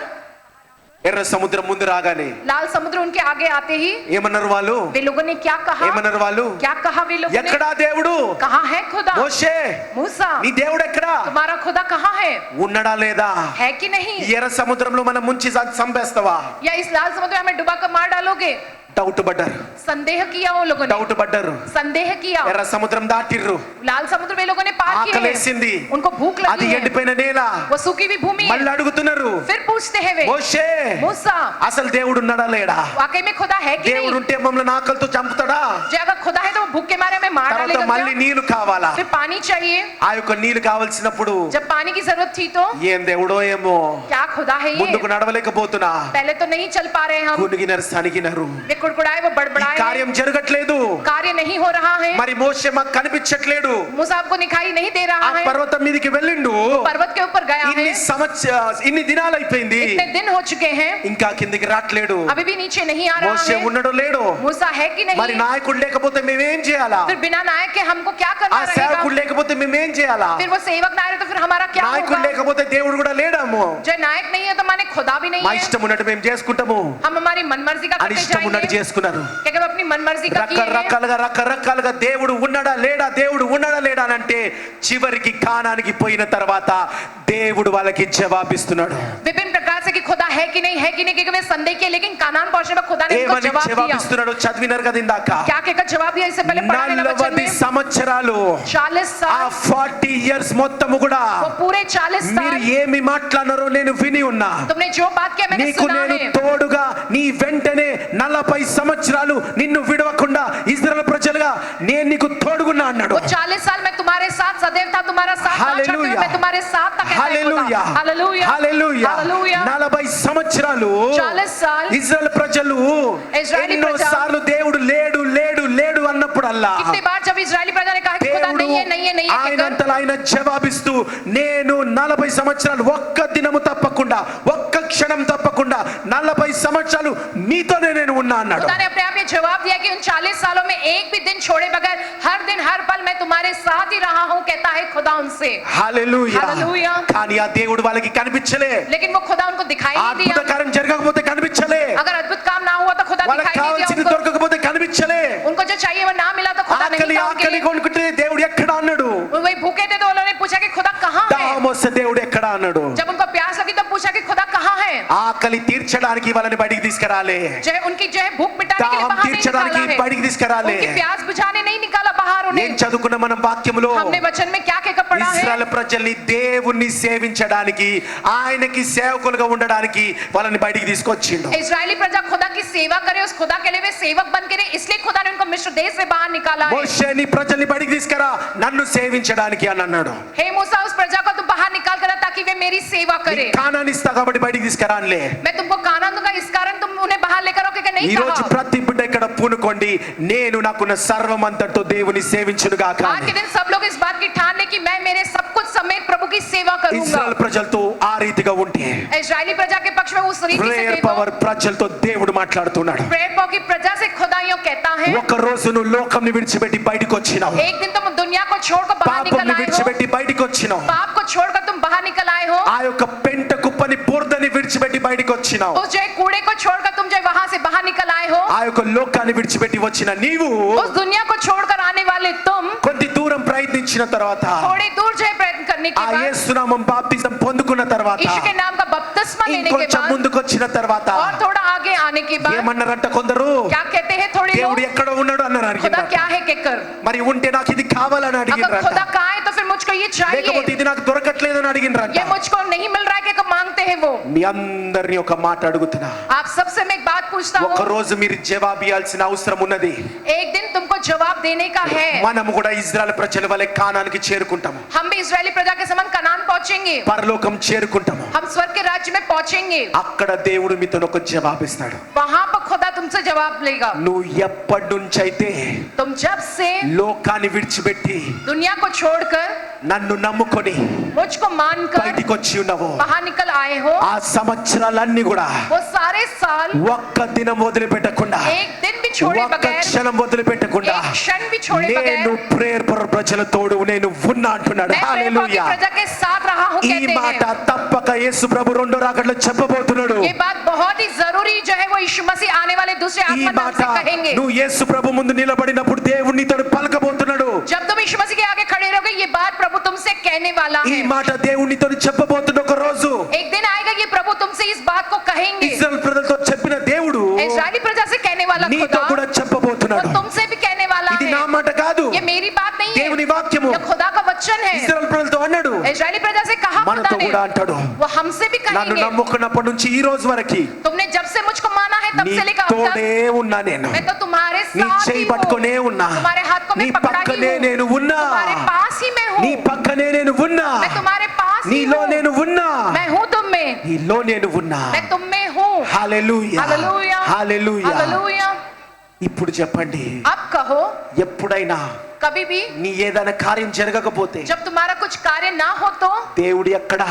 ఎర్ర సముద్రం ముందు రాగానే लाल समुद्र उनके आगे आते ही ఏమన్నారు వాళ్ళు? वे लोगों ने क्या कहा? ఏమన్నారు వాళ్ళు? क्या कहा वे लोगों ने? ఎక్కడా దేవుడు? कहाँ है खुदा? మోషే, मूसा, నీ దేవుడు ఎక్కడా? तुम्हारा खुदा कहाँ है? ఉన్నాడా లేదా? है कि नहीं? ఈ ఎర్ర సముద్రంలో మనం ముంచి చంపేస్తావా? या इस लाल समुद्र में हमें डुबाकर मार डालोगे? డౌట్ పడ్డారు. संदेह किया वो लोगों ने. డౌట్ పడ్డారు. संदेह किया. ఎర్ర సముద్రం దాటిర్రు. लाल समुद्र वे लोगों ने पार किया. ఆకలేసింది. उनको भूख అది लगी है. ఎండిపోయిన నేల. वो सूखी हुई भूमि మళ్ళీ है. అడుగుతున్నారు. फिर पूछते हैं वे, మోషే, मूसा, అసలు దేవుడు ఉన్నాడా లేడా? वाकई में खुदा है कि దేవుడు नहीं? ఉంటే మమ్మల్ని ఆకలితో చంపుతాడా? जो अगर खुदा है तो वो भूख के मारे हमें मार తర్వాత डालेगा మళ్ళీ क्या? నీళ్లు కావాలా? फिर पानी चाहिए. ఆ యొక్క నీళ్లు కావాల్సినప్పుడు जब पानी की जरूरत थी तो ఏం దేవుడో ఏమో क्या खुदा है ये? ముందుకు నడవలేకపోతున్నా. पहले तो नहीं चल पा रहे हैं हम. కునిగినరు సనిగినరు. वे कुड़कुड़ाए, वो ఈ बड़बड़ाए हैं. కార్యం జరగట్లేదు. कार्य नहीं हो रहा है. మరి మోషే మాకు కనిపించట్లేదు. मूसा आपको दिखाई नहीं दे ఆ रहा है. పర్వతం మీదకి వెళ్ళిండు. पर्वत के ऊपर गया है. ఇన్ని దినాలు అయిపోయింది, इतने दिन हो चुके हैं, ఇంకా కిందికి రాట్లేడు. अभी भी नीचे नहीं आ रहा మోషే है. ఉన్నాడో లేడో? मूसा है कि మరి नहीं? నాయకుడు లేకపోతే మేమేం చేయాలా? फिर बिना नायक के हमको क्या ఆ करना रहेगा? సేవకుడు లేకపోతే మేమేం చేయాలా? फिर वो सेवक ना रहे तो फिर हमारा क्या నాయకుడు होगा? లేకపోతే దేవుడు కూడా లేడము. जो नायक नहीं है तो माने खुदा भी नहीं మా है. ఇష్టం ఉన్నట్టు మేము చేసుకుంటాము हम हमारी मनमर्जी का అని करते ఇష్టం ఉన్నట్టు जाएंगे. చేసుకున్నారు. क्या हम अपनी मनमर्जी का किए हैं? రకరకాలుగా దేవుడు ఉన్నాడా లేడా, దేవుడు ఉన్నాడా లేడా అని అంటే చివరికి కానానికి పోయిన తర్వాత దేవుడు వాళ్ళకి జవాబిస్తున్నాడు. विभिन्न प्रकार से कि खुदा है कि नहीं क्योंकि वे संदेह किए, लेकिन कानान पहुंचने पर खुदा ने उनको ఏమని जवाब दिया. జవాబిస్తున్నాడు చదివినారు కదా ఇందాక. क्या कहकर जवाब दिया? इससे पहले पढ़ा मैंने वचन 40 में. సంవత్సరాలు 40 ఆ साल 40 ఇయర్స్ మొత్తము కూడా वो पूरे 40 మీరు साल ఏమి మాట్లాడారో నేను విని ఉన్నా. तुमने जो बात किया मैंने నీకు सुना నేను है. తోడుగా నీ వెంటనే 40 సంవత్సరాలు నిన్ను విడవకుండా ఇశ్రాయేలు ప్రజలుగా నేను నీకు తోడుగున్నా అన్నాడు. वो 40 साल मैं तुम्हारे साथ सदैव था, तुम्हारा साथ ना छोड़ते हुए मैं तुम्हारे साथ था. హల్లెలూయా, हालेलुया, హల్లెలూయా. हालेलुया. 40 సంవత్సరాలు 40 साल ఇశ్రాయేలు ప్రజలు ఇశ్రాయేలీ ఎన్నో ప్రజలు సార్లు దేవుడు లేడు లేడు లేడు అన్నప్పుడల్లా कितने बार जब इजरायली प्रजा ने कहा कि खुदा దేవుడు नहीं है कहकर ఆయనంతలో ఆయన జవాబిస్తూ నేను 40 సంవత్సరాలు ఒక్క దినము తప్పకుండా ఒక్క క్షణం తప్పకుండా 40 సంవత్సరాలు మీతోనే నేను ఉన్నా అన్నాడు. खुदा ने अपने आप ये जवाब दिया कि उन 40 सालों में एक भी दिन छोड़े बगैर हर दिन हर पल मैं तुम्हारे साथ ही रहा हूं, कहता है खुदा उनसे. హల్లెలూయా. హల్లెలూయా. కానీ ఆ దేవుడు వాళ్ళకి కనిపించలే. लेकिन वो खुदा उनको दिखाई नहीं दिया. అద్భుత కార్యం జరగకపోతే కనిపించలే. अगर अद्भुत काम ना हुआ तो खुदा వాళ్ళకి दिखाई नहीं కావాల్సింది दिया. దొరకకపోతే కనిపించలే. उनको जो चाहिए वो ना मिला तो खुदा नहीं ఆకలి था उनके ఆకలి लिए. కొనుక్కుంటే దేవుడు ఎక్కడ అన్నాడు? वही भूखे थे तो उन्होंने पूछा कि खुदा कहाँ है. దాహం వస్తే దేవుడు ఎక్కడ అన్నాడు? जब उनको प्यास लगी तो पूछा कि खुदा कहाँ है. ఆకలి తీర్చడానికి వాళ్ళని బయటికి తీసుకురాలే. जो है उनकी जो है भूख मिटाने के लिए దాహం बाहर नहीं తీర్చడానికి निकाला है. బయటికి తీసుకురాలే. उनकी प्यास बुझाने नहीं निकाला बाहर ఏం उन्हें. చదువుకున్న మనం వాక్యములో हमने वचन में क्या कहकर पढ़ा है? ఇశ్రాయేలు ప్రజల్ని దేవుణ్ణి సేవించడానికి ఆయనకి సేవకులుగా ఉండడానికి వాళ్ళని బయటికి తీసుకొచ్చిండు. इजरायली प्रजा खुदा की सेवा करे, उस खुदा के लिए वे सेवक बन के रहे, इसलिए खुदा ने उनको मिस्र देश से बाहर निकाला है. మోషే నీ ప్రజల్ని బయటికి తీసుకురా నన్ను సేవించడానికి అని అన్నాడు. हे मूसा उस प्रजा को तुम बाहर निकाल कर ताकि वे मेरी सेवा करे. కానాన్ ఇస్తా కాబట్టి బయటికి తీసుకురా అనలే. मैं तुमको कानान दूंगा इस कारण तुम उन्हें बाहर लेकर आओ, कहकर नहीं ఈ రోజు कहा. ప్రతి బిడ్డ ఇక్కడ పూనుకోండి నేను నాకున్న సర్వమంతటితో దేవుని సేవించును గాక. आज के दिन सब लोग इस बात की ठान ले कि मैं मेरे सब कुछ समेत प्रभु की सेवा करूंगा. ఇశ్రాయేలు ప్రజలతో ఆ రీతిగా ఉంటే इजरायली प्रजा के पक्ष में उस रीति से ప్రేయర్ देखो. పవర్ ప్రజలతో దేవుడు మాట్లాడుతున్నాడు. प्रेयर पावर की प्रजा से खुदा यूं कहता है, ఒక రోజు నువ్వు లోకంని విడిచిపెట్టి బయటికి వచ్చినావు. एक दिन तुम दुनिया को छोड़कर बाहर निकल పాపంని आए हो. విడిచిపెట్టి బయటికి వచ్చినావు. पाप को छोड़कर तुम बाहर निकल आए हो. ఆ యొక్క పెంట కుప్పని బురదని విడిచిపెట్టి బయటికి వచ్చినావు. उस जो है कूड़े को छोड़कर तुम जो है वहां से बाहर निकल आए हो. ఆ యొక్క లోకాన్ని విడిచిపెట్టి వచ్చిన నీవు उस दुनिया को छोड़कर आने वाले तुम కొద్ది దూరం ప్రయత్నించిన తర్వాత थोड़ी दूर जो है प्रयत्न करने के ఆ बाद, యేసునామం బాప్తిజం పొందుకున్న తర్వాత यीशु के नाम का बपतिस्मा लेने के ఇంకొంచెం बाद ముందుకు వచ్చిన తర్వాత और थोड़ा आगे आने के बाद ఏమన్నారంట కొందరు क्या कहते हैं थोड़े దేవుడు लोग, ఎక్కడ ఉన్నాడు అన్నారు खुदा అడిగినారు. क्या है कहकर. మరి ఉంటే నాకు ఇది కావాలని अगर అడిగినారంట. खुदा कहाँ है तो फिर मुझको ये లేకపోతే चाहिए, ఇది నాకు దొరకట్లేదని అడిగినారంట. ये मुझको नहीं मिल रहा है कहकर मांगते हैं वो. మీ అందరిని ఒక మాట అడుగుతున్నా. आप सबसे मैं एक बात पूछता ఒక हूँ, రోజు మీరు జవాబు ఇవ్వాల్సిన అవసరం ఉన్నది. एक दिन तुमको जवाब देने का है। మనం కూడా ఇజ్రాయెల్ ప్రజల వలె కానానికి చేరుకుంటాము. हम भी इजरायली प्रजा के समान कनान पहुंचेंगे, పరలోకం చేరుకుంటాము. हम स्वर्ग के राज्य में पहुंचेंगे। అక్కడ దేవుడు మీతో ఒక జవాబు ఇస్తాడు. वहां पर खुदा तुमसे जवाब लेगा। నువ్వు ఎప్పటి నుంచి అయితే तुम जब से లోకాన్ని విడిచిపెట్టి दुनिया को छोड़कर నన్ను నమ్ముకొని मुझको मानकर బయటికి వచ్చి ఉన్నావో बाहर निकल आए हो, ఆ సంవత్సరాలన్నీ కూడా वो सारे साल ఒక్క దినం వదిలిపెట్టకుండా, एक दिन भी छोड़े ఒక్క बगैर, క్షణం వదిలిపెట్టకుండా एक क्षण भी छोड़े నేను बगैर ప్రేయర్ ప్రజల తోడు నేను ఉన్నా అంటున్నాడు. मैं प्रेम की హల్లెలూయా. प्रजा के साथ रहा हूं ఈ कहते మాట हैं। తప్పక యేసు ప్రభు రెండో రాకడలో చెప్పబోతున్నాడు. ये बात बहुत ही जरूरी जो है वो यीशु मसीह आने वाले दूसरे ఈ आत्मा नाम మాట से कहेंगे। నువ్వు యేసు ప్రభు ముందు నిలబడినప్పుడు దేవుడు నీతో పలకబోతున్నాడు. जब तुम यीशु मसीह के आगे खड़े रहोगे, ये बात प्रभु तुमसे कहने वाला ఈ है। మాట దేవుడు నీతో చెప్పబోతున్న ఒక రోజు एक दिन आएगा ये प्रभु तुमसे इस बात को कहेंगे। ఇశ్రాయేలు ప్రజలతో చెప్పిన దేవుడు इस्राएली प्रजा से कहने वाला నీతో खुदा కూడా చెప్పబోతున్నాడు. वो तुमसे भी कहने वाला ఇది है। నా మాట కాదు, ये मेरी बात नहीं है, దేవుని వాక్యము. ये खुदा का वचन है। ఇశ్రాయేలు ప్రజలతో అన్నాడు, इस्राएली प्रजा से कहा खुदा మనతో ने, కూడా అంటాడు. वो हमसे भी నన్ను कहेंगे। నమ్ముకున్నప్పటి నుంచి ఈ రోజు వరకు तुमने जब से मुझको माना है तब నీ से लेकर अब తోడే तक ఉన్నా నేను. मैं तो तुम्हारे నీ साथ ही చేయి हूँ। పట్టుకునే ఉన్నా. तुम्हारे हाथ को నీ मैं पकड़ा పక్కనే ही हूँ। నేను ఉన్నా. तुम्हारे पास ही मैं నీ हूँ। పక్కనే నేను ఉన్నా. मैं तुम्हारे पास ही నీలో हूँ। నేను ఉన్నా. मैं हूँ तुम में, నీలో నేను ఉన్నా. मैं तुम में हूँ। హల్లెలూయా. हालेलुया, హల్లెలూయా. हालेलुया। ఇప్పుడు చెప్పండి, अब कहो, ఎప్పుడైనా कभी भी నీ ఏదైనా కార్యం జరగకపోతే जब तुम्हारा कुछ कार्य ना हो तो దేవుడు ఎక్కడా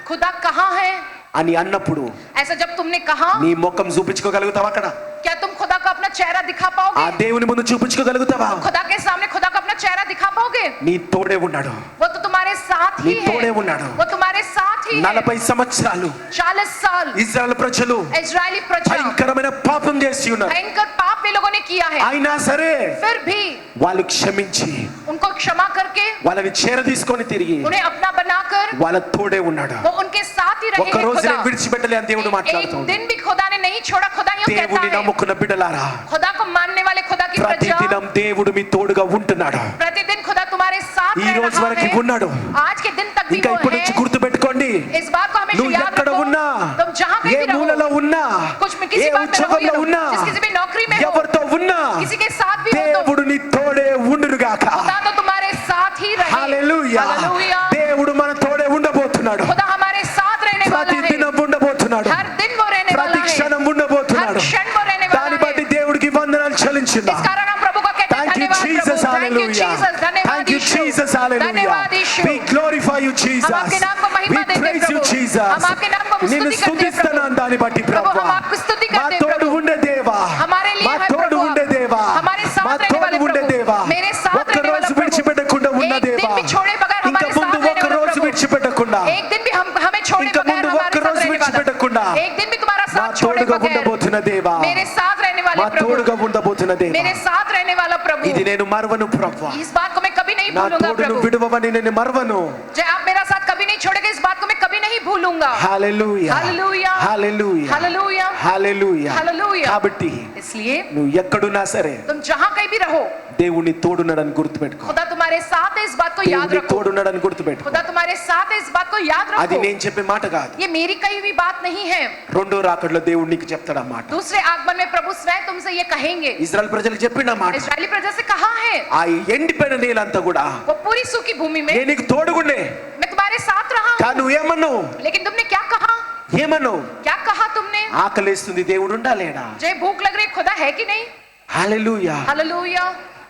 खुदा कहाँ है, అని అన్నప్పుడు ऐसा जब तुमने कहा, నీ ముఖం చూపించుకోగలుగుతావా? అక్కడ क्या तुम खुदा को अपना चेहरा दिखा ఆ पाओगे? దేవుని ముందు చూపించుకోగలుగుతావా? खुदा के सामने खुदा को अपना चेहरा दिखा पाओगे? నీ తోడే ఉన్నాడు. वो तो तुम्हारे साथ నీ ही తోడే है, ఉన్నాడు. वो तुम्हारे साथ ही है। 40 సంవత్సరాలు 40 साल ఇజ్రాయెల్ ప్రజలు इजरायली प्रजा భయంకరమైన పాపం చేసి ఉన్నారు. भयंकर पाप वे लोगों ने किया है, అయినా సరే फिर भी వాళ్ళు క్షమించి उनको क्षमा करके వాళ్ళని చేర తీసుకొని తిరిగి उन्हें अपना बनाकर వాళ్ళ తోడే ఉన్నాడు. वो उनके साथ ही रहे ఒక్క हैं। రోజు खुदा నేను విడిచిపెట్టలే అని దేవుడు एक మాట్లాడుతున్నాడు. दिन भी खुदा ने नहीं छोड़ा। खुदा यूं कहता దేవుని है, నమ్ముకున్న బిడ్డలారా, खुदा को मानने वाले खुदा की प्रजा, ప్రతిదినం దేవుడు మీ తోడుగా ఉంటున్నాడు. प्रतिदिन खुदा तुम्हारे साथ ఈ रह రోజు रहा వరకు है। ఉన్నాడు. आज के दिन तक भी ఇంకా वो ఇప్పటి నుంచి है। గుర్తు పెట్టుకోండి, इस बात को हमेशा నువ్వు याद ఎక్కడ रखो। ఉన్నా, तुम जहाँ ఏ कहीं भी మూలలో रहो, ఉన్నా, कुछ में ఏ किसी बात में रहो ఉద్యోగంలో या ఉన్నా, जिस किसी भी नौकरी में हो, ఎవరితో ఉన్నా, किसी के साथ भी हो, तो దేవుడు నీ తోడే ఉండునుగాక. खुदा तो तुम्हारे साथ ही रहे। హల్లెలూయా. हालेलुया। దేవుడు మన తోడే ఉండబోతున్నాడు. खुदा हमारे साथ रहने वाला ప్రతి है। దినం ఉండబోతున్నాడు. हर दिन वो रहने वाला ప్రతి है। క్షణం हर ఉండబోతున్నాడు. क्षण वो रहने वाला దాన్ని है। బట్టి దేవుడికి వందనాలు చెల్లించుదాం. इस कारण हम प्रभु को कहते हैं Thank you धन्यवाद Jesus, Prabhu. Thank you hallelujah. Jesus, धन्यवाद Thank you Yeshu. Jesus, hallelujah. धन्यवाद यीशु। We glorify you Jesus. हम आपके नाम को महिमा We देते हैं praise you प्रभु। Jesus. हम आपके नाम को నిన్ను स्तुति करते हैं స్తుతిస్తున్నాను దాన్ని బట్టి प्रभु। ప్రభువా. हम आपको स्तुति మా करते हैं తోడు प्रभु। ఉండే దేవా, हमारे लिए మా है తోడు प्रभु। ఉండే దేవా, हमारे साथ మా रहने తోడు वाले ఉండే प्रभु। దేవా, मेरे साथ ఒక్క रहने वाला రోజు प्रभु। విడిచిపెట్టకుండా ఉన్న एक दिन దేవా, भी छोड़े बगैर ఇంకా हमारे ముందు साथ रहने ఒక్క वाला రోజు प्रभु। విడిచిపెట్టకుండా, एक दिन भी हमें छोड़े ఇంకా बगैर ముందు हमारे ఒక్క साथ రోజు रहने वाला। విడిచిపెట్టకుండా, एक दिन भी तुम्हारा మా साथ छोड़े తోడుగా बगैर ఉండబోతున్న దేవా, मेरे साथ रहने वाले మా प्रभु। తోడుగా ఉండబోతున్న దేవా, मेरे साथ रहने वाला प्रभु। ఇది నేను మరవను ప్రభువా. इस बात को मैं कभी नहीं నా भूलूंगा తోడును प्रभु। విడువవని నేను మరవను. जो आप मेरा साथ कभी नहीं छोड़ेंगे, इस बात को मैं कभी नहीं भूलूंगा। హల్లెలూయా. हालेलुया, హల్లెలూయా. हालेलुया, హల్లెలూయా. हालेलुया। కాబట్టి इसलिए నువ్వు ఎక్కడున్నా సరే तुम जहाँ कहीं भी रहो, దేవుని తోడున్నాడని గుర్తుపెట్టుకో. खुदा तुम्हारे साथ है, इस बात को याद దేవుని रखो। తోడున్నాడని గుర్తుపెట్టుకో. खुदा तुम्हारे साथ है, इस बात को याद అది रखो। నేను చెప్పే మాట కాదు. ये मेरी कही हुई बात नहीं है। రెండో రాకడలో దేవుడు నీకు చెప్తాడు ఆ మాట. दूसरे आगमन में प्रभु स्वयं तुमसे ये कहेंगे। ఇజ్రాయెల్ ప్రజలకు చెప్పిన మాట. इस्राएली प्रजा से कहा है, ఆ ఎండిపోయిన నేలంతా కూడా वो पूरी सूखी भूमि में నేను నీకు తోడుగుండే, मैं तुम्हारे साथ रहा हूँ। కానీ నువ్వు ఏమన్నావు? लेकिन तुमने क्या कहा? ఏమన్నావు? क्या कहा तुमने? ఆకలేస్తుంది దేవుడు ఉండాలేడా? जे भूख लग रही, खुदा है कि नहीं? హల్లెలూయా. हालेलुया।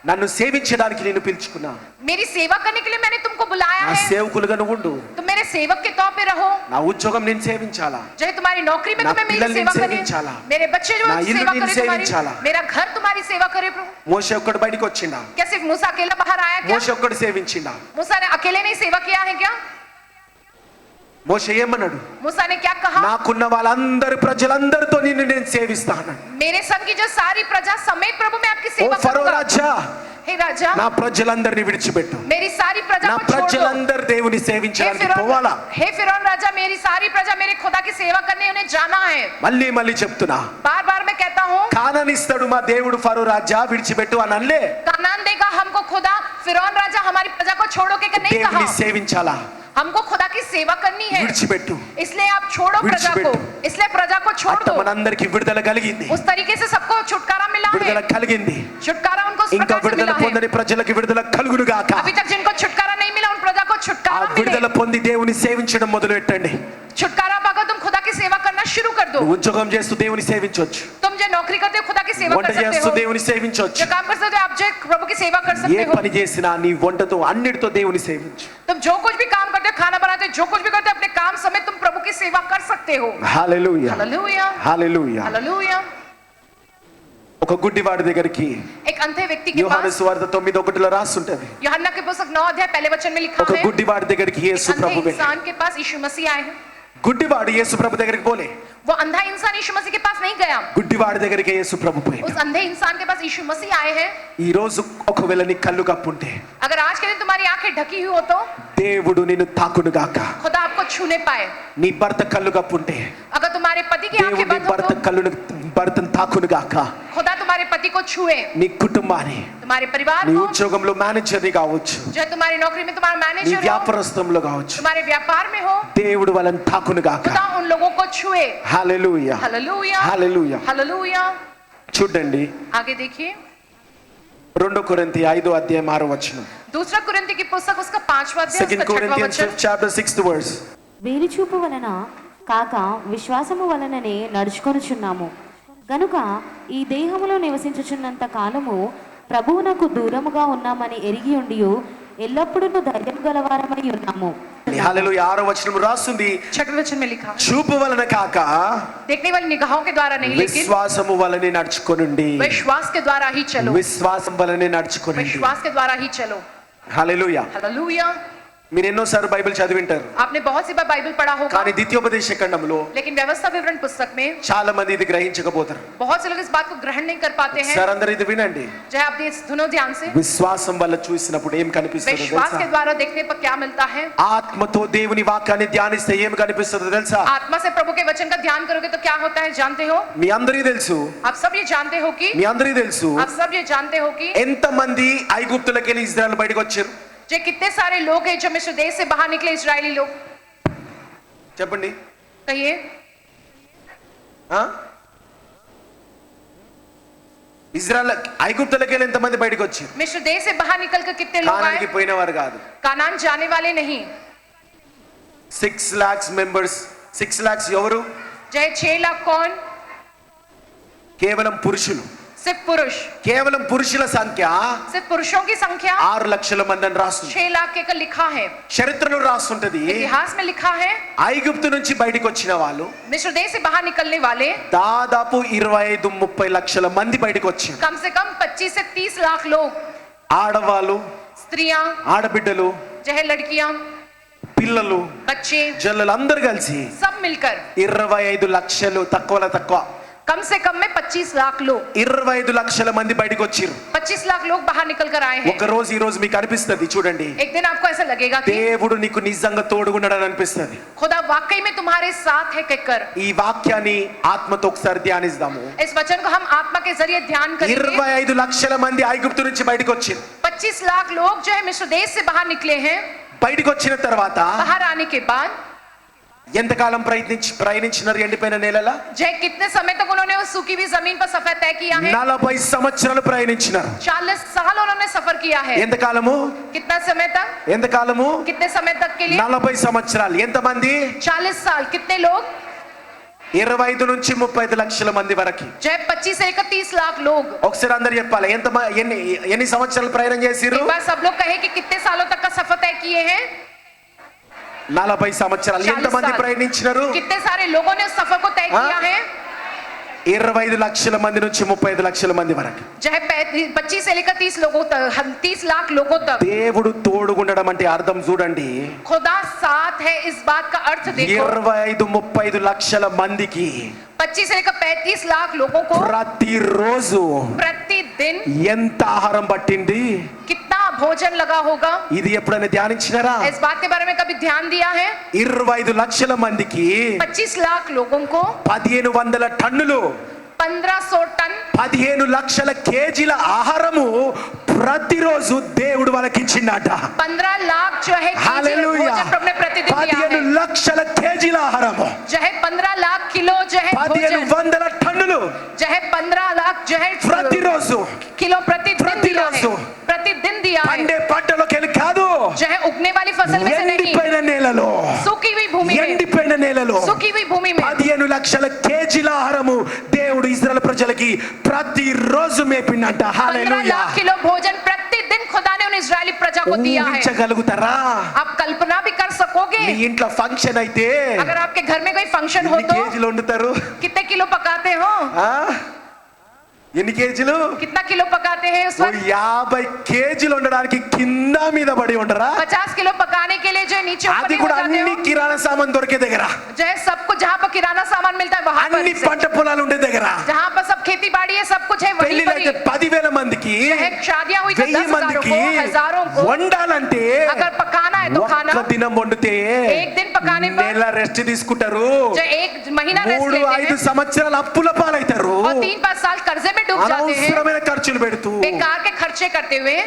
నన్ను సేవించడానికి నేను పిలుచుకున్నా. मेरी सेवा करने के लिए मैंने तुमको बुलाया నా है। సేవకులుగా నువ్వు ఉండు. तुम मेरे सेवक के तौर पे रहो। నా ఉద్యోగం నేను సేవించాలా? चाहे तुम्हारी नौकरी में ना तुम्हें मेरी पिల్లల్ని सेवा करे, సేవించాలా? मेरे बच्चे जो ना ఇల్లు सेवा నేను करे సేవించాలా? तुम्हारी, मेरा घर तुम्हारी सेवा करे प्रभु। మోషే ఒక్కడు బయటికి వచ్చిండా? क्या सिर्फ मूसा अकेला बाहर आया क्या? మోషే ఒక్కడు సేవించిండా? मूसा ने अकेले नहीं सेवा किया है क्या? మోషే ఏమన్నాడు? मूसा ने क्या कहा? నాకున్న వాళ్ళందరి ప్రజలందరితో నిన్ను నేను సేవిస్తాను. मेरे संग की जो सारी प्रजा समेत प्रभु मैं आपकी ఓ सेवा ఫరో करूंगा। రాజా, हे राजा, నా ప్రజలందరినీ విడిచిపెట్టు. मेरी सारी प्रजा నా को छोड़ दो। ప్రజలందరూ దేవుని हे సేవించడానికి फिरौन, పోవాలా? हे फिरौन राजा, मेरी सारी प्रजा मेरे खुदा की सेवा करने उन्हें जाना है। మళ్ళీ మళ్ళీ చెప్తున్నా, बार बार मैं कहता हूँ, కానానిస్తాడు మా దేవుడు ఫరో రాజా విడిచిపెట్టు అని అనలే. कानान देगा हमको खुदा, फिरौन राजा हमारी प्रजा को छोड़ो के नहीं कहा। దేవుని సేవించాలా? हमको खुदा की सेवा करनी है, విడిచిపెట్టు. इसलिए आप छोड़ो प्रजा को, इसलिए प्रजा को छोड़ అట్ట दो। మనందరికి విడుదల కలిగింది, उस तरीके से सबको छुटकारा मिला విడుదల है, కలిగింది. छुटकारा उनको उस ఇంకా प्रकार से విడుదల मिला है। పొందని ప్రజలకు విడుదల కలుగును గాక. अभी तक जिनको छुटकारा नहीं मिला उन प्रजा को ఆ छुटकारा విడుదల मिले। పొంది దేవుని సేవించడం మొదలు పెట్టండి. छुटकारा पाकर तुम खुदा की सेवा करना शुरू कर दो। నువ్వు ఉద్యోగం చేస్తూ దేవుని సేవించొచ్చు, तुम जो नौकरी करते हो खुदा की सेवा వంట कर सकते చేస్తూ हो, దేవుని సేవించొచ్చు. जो काम कर सकते हो आप जो प्रभु की सेवा कर ఏ सकते हो। పని చేసినా నీ వంటతో అన్నిటితో దేవుని సేవించు. तुम जो कुछ भी काम करते हो, खाना बनाते हो, जो कुछ भी करते हो, अपने काम समेत तुम प्रभु की सेवा कर सकते हो। హల్లెలూయా, हालेलुया, హల్లెలూయా. हालेलुया। ఒక గుడ్డివాడి దగ్గరికి एक अंधे व्यक्ति के యోహాను पास, సువార్త 9:1 రాసి ఉంటది. यूहन्ना के पुस्तक 9 अध्याय पहले वचन में लिखा ఒక है, గుడ్డివాడి దగ్గరికి యేసు अंधे ప్రభు వెళ్ళి, इंसान के पास यीशु मसीह आए हैं। గుడ్డివాడు యేసు ప్రభు దగ్గరికి పోలే, वो अंधा इंसान यीशु मसीह के पास नहीं गया, గుడ్డివాడి దగ్గరికి యేసు ప్రభు పోయాడు. उस अंधे इंसान के पास यीशु मसीह आए हैं। ఈ రోజు ఒకవేళ నీ కళ్ళు కప్పుంటే अगर आज के दिन तुम्हारी आंखें ढकी हुई हो तो దేవుడు నిన్ను తాకును గాక. खुदा आपको छूने पाए। నీ భర్త కళ్ళు కప్పుంటే अगर तुम्हारे पति की దేవుడు आंखें నీ बंद हो భర్తను తాకును గాక. खुदा तुम्हारे पति को छुए, నీ కుటుంబాన్ని, तुम्हारे परिवार నీ को, ఉద్యోగంలో మేనేజర్ని కావచ్చు, जो तुम्हारी नौकरी में तुम्हारा నీ मैनेजर हो, వ్యాపారస్థంలో కావచ్చు, तुम्हारे व्यापार में हो, దేవుడు వాళ్ళని తాకును గాక. खुदा उन लोगों को छुए। హల్లెలూయా, हालेलुया, హల్లెలూయా. हालेलुया। చూడండి आगे देखिए 2 కొరింథీ 5 అధ్యాయం 6 వచనం. दूसरा कुरिन्थी की पुस्तक उसका 5वां अध्याय 2 उसका 6वां Corinthians वचन। 5th chapter 6th verse. వేలిచూపు వలన కాక విశ్వాసము వలననే నడుచుకొనుచున్నాము గనుక ఈ దేహములో నివసించుచున్నంత కాలము ప్రభువునకు దూరముగా ఉన్నామని ఎరిగి ఉండియు ఎల్లప్పుడూ ధైర్యం గలవారమై ఉన్నాము. హల్లెలూయా. 6వ వచనం రాస్తుంది, 6वें वचन में लिखा है, చూపు వలన కాక देखने वाली निगाहों के द्वारा नहीं, लेकिन విశ్వాసము వలనే నడుచుకొనుండి. विश्वास के द्वारा ही चलो, విశ్వాసం వలనే నడుచుకొనుండి. विश्वास के द्वारा ही चलो। హల్లెలూయా. हालेलुया। మీరు ఎన్నోసార్లు బైబిల్ చదివింటారు, आपने बहुत सी बार बाइबल पढ़ा होगा, కానీ ద్వితీయోపదేశ ఖండంలో लेकिन व्यवस्था विवरण पुस्तक में చాలా మంది ఇది గ్రహించకపోతారు. बहुत से लोग इस बात को ग्रहण नहीं कर पाते हैं। సార్ అందరూ ఇది వినండి. जो है आप सुनो ध्यान से, విశ్వాసం వల్ల చూసినప్పుడు ఏం కనిపిస్తుందో विश्वास के తెలుసా? द्वारा देखने पर क्या मिलता है? ఆత్మతో దేవుని వాక్యాన్ని ధ్యానిస్తే ఏం కనిపిస్తుందో తెలుసా? आत्मा से प्रभु के वचन का ध्यान करोगे तो क्या होता है जानते हो? మీ అందరికీ తెలుసు, आप सब ये जानते हो कि మీ అందరికీ తెలుసు आप सब ये जानते हो कि ఎంతమంది ఐగుప్తులకి వెళ్ళి ఇజ్రాయెల్ బయటకు వచ్చారు? जो कितने सारे लोग हैं जो मिस्र देश से बाहर निकले, इजरायली लोग, చెప్పండి. कहिए। ఇజ్రాయెల్ ఐగుప్తులకి వెళ్ళి ఎంతమంది బయటకు వచ్చారు? मिस्र देश से बाहर निकल कर कितने लोग కానానికి आए? పోయినవారు కాదు. कानान जाने वाले नहीं। 6 lakhs మెంబర్స్. 6 lakhs ఎవరు? जय 6 लाख कौन? కేవలం పురుషులు. सिर्फ पुरुष, కేవలం పురుషుల సంఖ్య सिर्फ पुरुषों की संख्या 6 లక్షల మంది అని రాస్తుంది. 6 लाख के का लिखा है, చరిత్రలో రాస్తుంటది. इतिहास में लिखा है। ఐగుప్తు నుంచి బయటకు వచ్చిన వాళ్ళు मिस्र देश से बाहर निकलने वाले దాదాపు 25-30 లక్షల మంది బయటకు వచ్చారు. कम से कम 25 से 30 लाख लोग, ఆడవాళ్ళు, स्त्रियां, ఆడబిడ్డలు, जय लड़कियां, పిల్లలు, बच्चे, జల్లలు అందరు కలిసి सब मिलकर 25 లక్షలు, తక్కువలో తక్కువ कम से कम में 25 लाख लोग, 25 లక్షల మంది బయటకు వచ్చారు. 25 लाख लोग बाहर निकल कर आए हैं। ఒక రోజు ఈ రోజు మీకు అనిపిస్తుంది, చూడండి, एक दिन आपको ऐसा लगेगा कि దేవుడు నీకు నిజంగా తోడుగున్నాడని అనిపిస్తుంది. खुदा वाकई में तुम्हारे साथ है कहकर ఈ వాక్యాన్ని ఆత్మతో ఒకసారి ధ్యానిద్దాము. इस वचन को हम आत्मा के जरिए ध्यान करेंगे। 25 లక్షల మంది ఐగుప్తు నుంచి బయటకు వచ్చారు. 25 लाख लोग जो है मिस्र देश से बाहर निकले हैं। బయటకు వచ్చిన తర్వాత बाहर आने के बाद ఎంతకాలం ప్రయాణించినారు ఎండిపోయిన నేలలా? जय कितने समय तक उन्होंने उस सूखी हुई जमीन पर सफर तय किया है? 40 సంవత్సరాలు ప్రయాణించినారు. 40 साल उन्होंने सफर किया है। ఎంతకాలము? कितना समय तक? ఎంతకాలము? कितने समय तक के लिए? 40 సంవత్సరాలు. ఎంతమంది? 40 साल। कितने लोग? 25 నుంచి 35 లక్షల మంది వరకు. जय 25 से लेकर 30 लाख लोग। ఒకసారి అందరు చెప్పాలి, ఎన్ని సంవత్సరాలు ప్రయాణం చేసిర్రు? एक बार सब लोग कहे कि कितने सालों तक का सफर तय किए हैं? 40 సంవత్సరాలు. 40 ఎంతమంది साल। ప్రయాణించినారు? कितने सारे लोगों ने उस सफर को तय किया है? 25 లక్షల మంది నుంచి 35 లక్షల మంది వరకు. जय 25 से लेकर 30 लोगों तक, 30 लाख लोगों तक। దేవుడు తోడుగుండడం అంటే అర్థం చూడండి. खुदा साथ है, इस बात का अर्थ देखो। 25-30 లక్షల మందికి 25 से लेकर 35 लाख लोगों को ప్రతిరోజు प्रतिदिन ఎంత ఆహారం పట్టింది? कितना भोजन लगा होगा? ఇది ఎప్పుడైనా ధ్యానించినారా? इस बात के बारे में कभी ध्यान दिया है? 25 లక్షల మందికి 25 लाख लोगों को 1500 టన్నులు, 1500 टन, 15 లక్షల కేజీల ఆహారము ప్రతిరోజు దేవుడు వాళ్ళకి ఇచ్చిందట. 15 लाख जो है हालेलुया। भोजन प्रभु ने లక్షల కేజీల ఆహారము, जो है 15 लाख किलो जो है 1500 టన్నులు जो है 15 लाख जो है ప్రతిరోజు किलो प्रतिदिन दिया है, प्रतिरोजु। प्रतिदिन दिया है, పండే పంటలోకి వెళ్ళి కాదు, जो है उगने वाली फसल में से नहीं, ఎండిపోయిన నేలలో, सूखी हुई भूमि में, ఎండిపోయిన నేలలో सूखी हुई भूमि में 15 లక్షల కేజీల ఆహారము దేవుడు ఇశ్రాయేల్ ప్రజలకి ప్రతిరోజు మేపిండంట. 15 హల్లెలూయా. लाख किलो भोजन प्रतिदिन खुदा ने उन इजरायली प्रजा को दिया है। ఊహించగలుగుతారా? आप कल्पना भी कर सकोगे? మీ ఇంట్లో ఫంక్షన్ అయితే अगर आपके घर में कोई फंक्शन हो ఎన్ని तो కేజీలు వండుతారు? कितने किलो पकाते हो? ఆ? ఎన్ని కేజీలు? कितना किलो पकाते हैं उस ఓ वक्त? 50 కేజీలు వండడానికి కింద మీద పడి ఉండరా? 50 किलो पकाने के लिए जो है नीचे ऊपर అది नहीं కూడా हो जाते అన్ని हो? కిరాణా సామాన్ దొరికే దగ్గర, जो है सबको जहाँ पर किराना सामान मिलता है वहाँ पर అన్ని से, పంట పొలాలు ఉండే దగ్గర, जहाँ पर सब खेती बाड़ी है सब कुछ है वहीं पर ही। పెళ్లిలైతే 10,000 మందికి जो है शादियाँ हुई तो 1000 10,000 మందికి को, हजारों को వండాలంటే अगर पकाना है तो खाना ఒక్క దినం వండితే एक दिन पकाने पर నెల రెస్ట్ తీసుకుంటారు, जो एक महीना रेस्ट 3-5 लेते हैं సంవత్సరాలు అప్పుల పాలైతారు, और 3-5 साल कर्जे में डूब जाते हैं, అనవసరమైన ఖర్చులు పెడుతూ. बेकार के खर्चे करते हुए।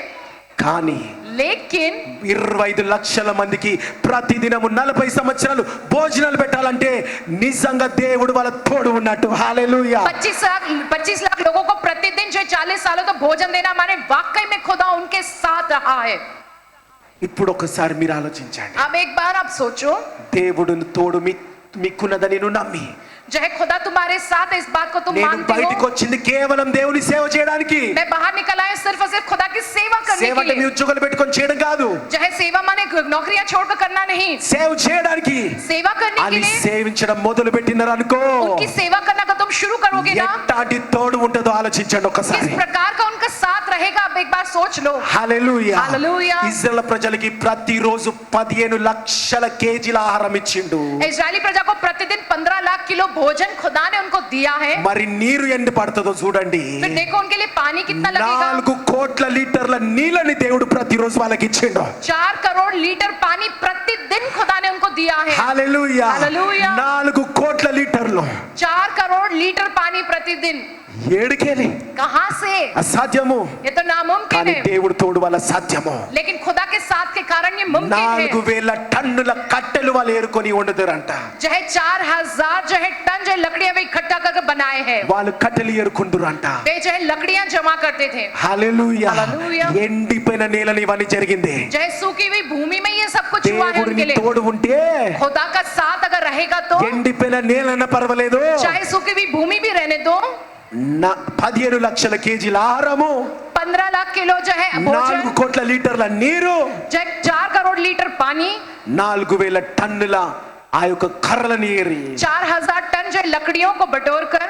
కానీ लेकिन 25 లక్షల మందికి ప్రతిదినము 40 సంవత్సరాలు భోజనాలు పెట్టాలంటే నిజంగా దేవుడు వాళ్ళ తోడు ఉన్నట్టు. హల్లెలూయా. 25 लाख लोगों को प्रतिदिन जो 40 सालों तो भोजन देना माने वाकई में खुदा उनके साथ रहा है। ఇప్పుడు ఒకసారి మీరు ఆలోచించండి, अब एक बार आप सोचो, దేవుడు తోడు మీకున్నదని నువ్వు నమ్మి जो है खुदा तुम्हारे साथ है, इस बात को तुम నేను मानते బయటికి हो। వచ్చింది కేవలం దేవుని సేవ చేయడానికి. मैं बाहर निकल आया सिर्फ और सिर्फ खुदा की सेवा करने సేవ के అంటే మీ लिए। ఉద్యోగాలు పెట్టుకొని చేయడం కాదు, जो है सेवा माने नौकरियां छोड़कर करना नहीं, సేవ చేయడానికి. सेवा करने के అని लिए సేవించడం మొదలు పెట్టినారు అనుకో, उनकी सेवा करना का तुम शुरू करोगे ना, ఎట్టాంటి తోడు ఉంటుందో ఆలోచించండి किस ఒకసారి. प्रकार का उनका साथ रहेगा आप एक बार सोच लो। హల్లెలూయా. హల్లెలూయా. ఇశ్రాయేల్ ప్రజలకి ప్రతిరోజు 15 లక్షల కేజీల ఆహారం ఇచ్చిండు. इजरायली प्रजा को प्रतिदिन 15 लाख किलो भोजन खुदा ने उनको दिया है। మరి నీరు ఎండి పడుతుందో చూడండి. फिर देखो उनके लिए पानी कितना लगेगा। 4 కోట్ల లీటర్ల నీళ్ళని దేవుడు ప్రతిరోజు వాళ్ళకి ఇచ్చిండు. 4 करोड़ लीटर पानी प्रतिदिन खुदा ने उनको दिया है। హల్లెలూయా. హల్లెలూయా. 4 కోట్ల లీటర్లు 4 करोड़ लीटर पानी प्रतिदिन ఏడుకేలి कहां से? అసాధ్యము, ये तो नामुमकिन కానీ है, దేవుడు తోడు వల్ల సాధ్యము. लेकिन खुदा के साथ के कारण ये मुमकिन है। 4000 టన్నుల కట్టెలు వాళ్ళు ఏరుకొని వండుతారంట. जो है 4000 जो है टन जो है लकड़ियां वे इकट्ठा करके बनाए हैं। వాళ్ళు కట్టెలు ఏరుకుంటురంట. वे जो है लकड़ियां जमा करते थे। హల్లెలూయా. హల్లెలూయా. ఎండిపోయిన నేలని ఇవన్నీ జరిగింది. जो है सूखी हुई भूमि में ये सब कुछ हुआ है దేవుడు उनके నీ लिए। తోడు ఉంటే खुदा का साथ अगर रहेगा तो ఎండిపోయిన నేలన్న పర్వాలేదు, चाहे सूखी हुई भूमि भी रहने दो। 15 లక్షల కేజీల ఆహారము, 15 लाख किलो जो है 4 भोजन, కోట్ల లీటర్ల నీరు, जो है 4 करोड़ लीटर पानी, 4000 టన్నుల ఆ యొక్క కర్రలని ఏరి 4000 टन जो है लकड़ियों को बटोर कर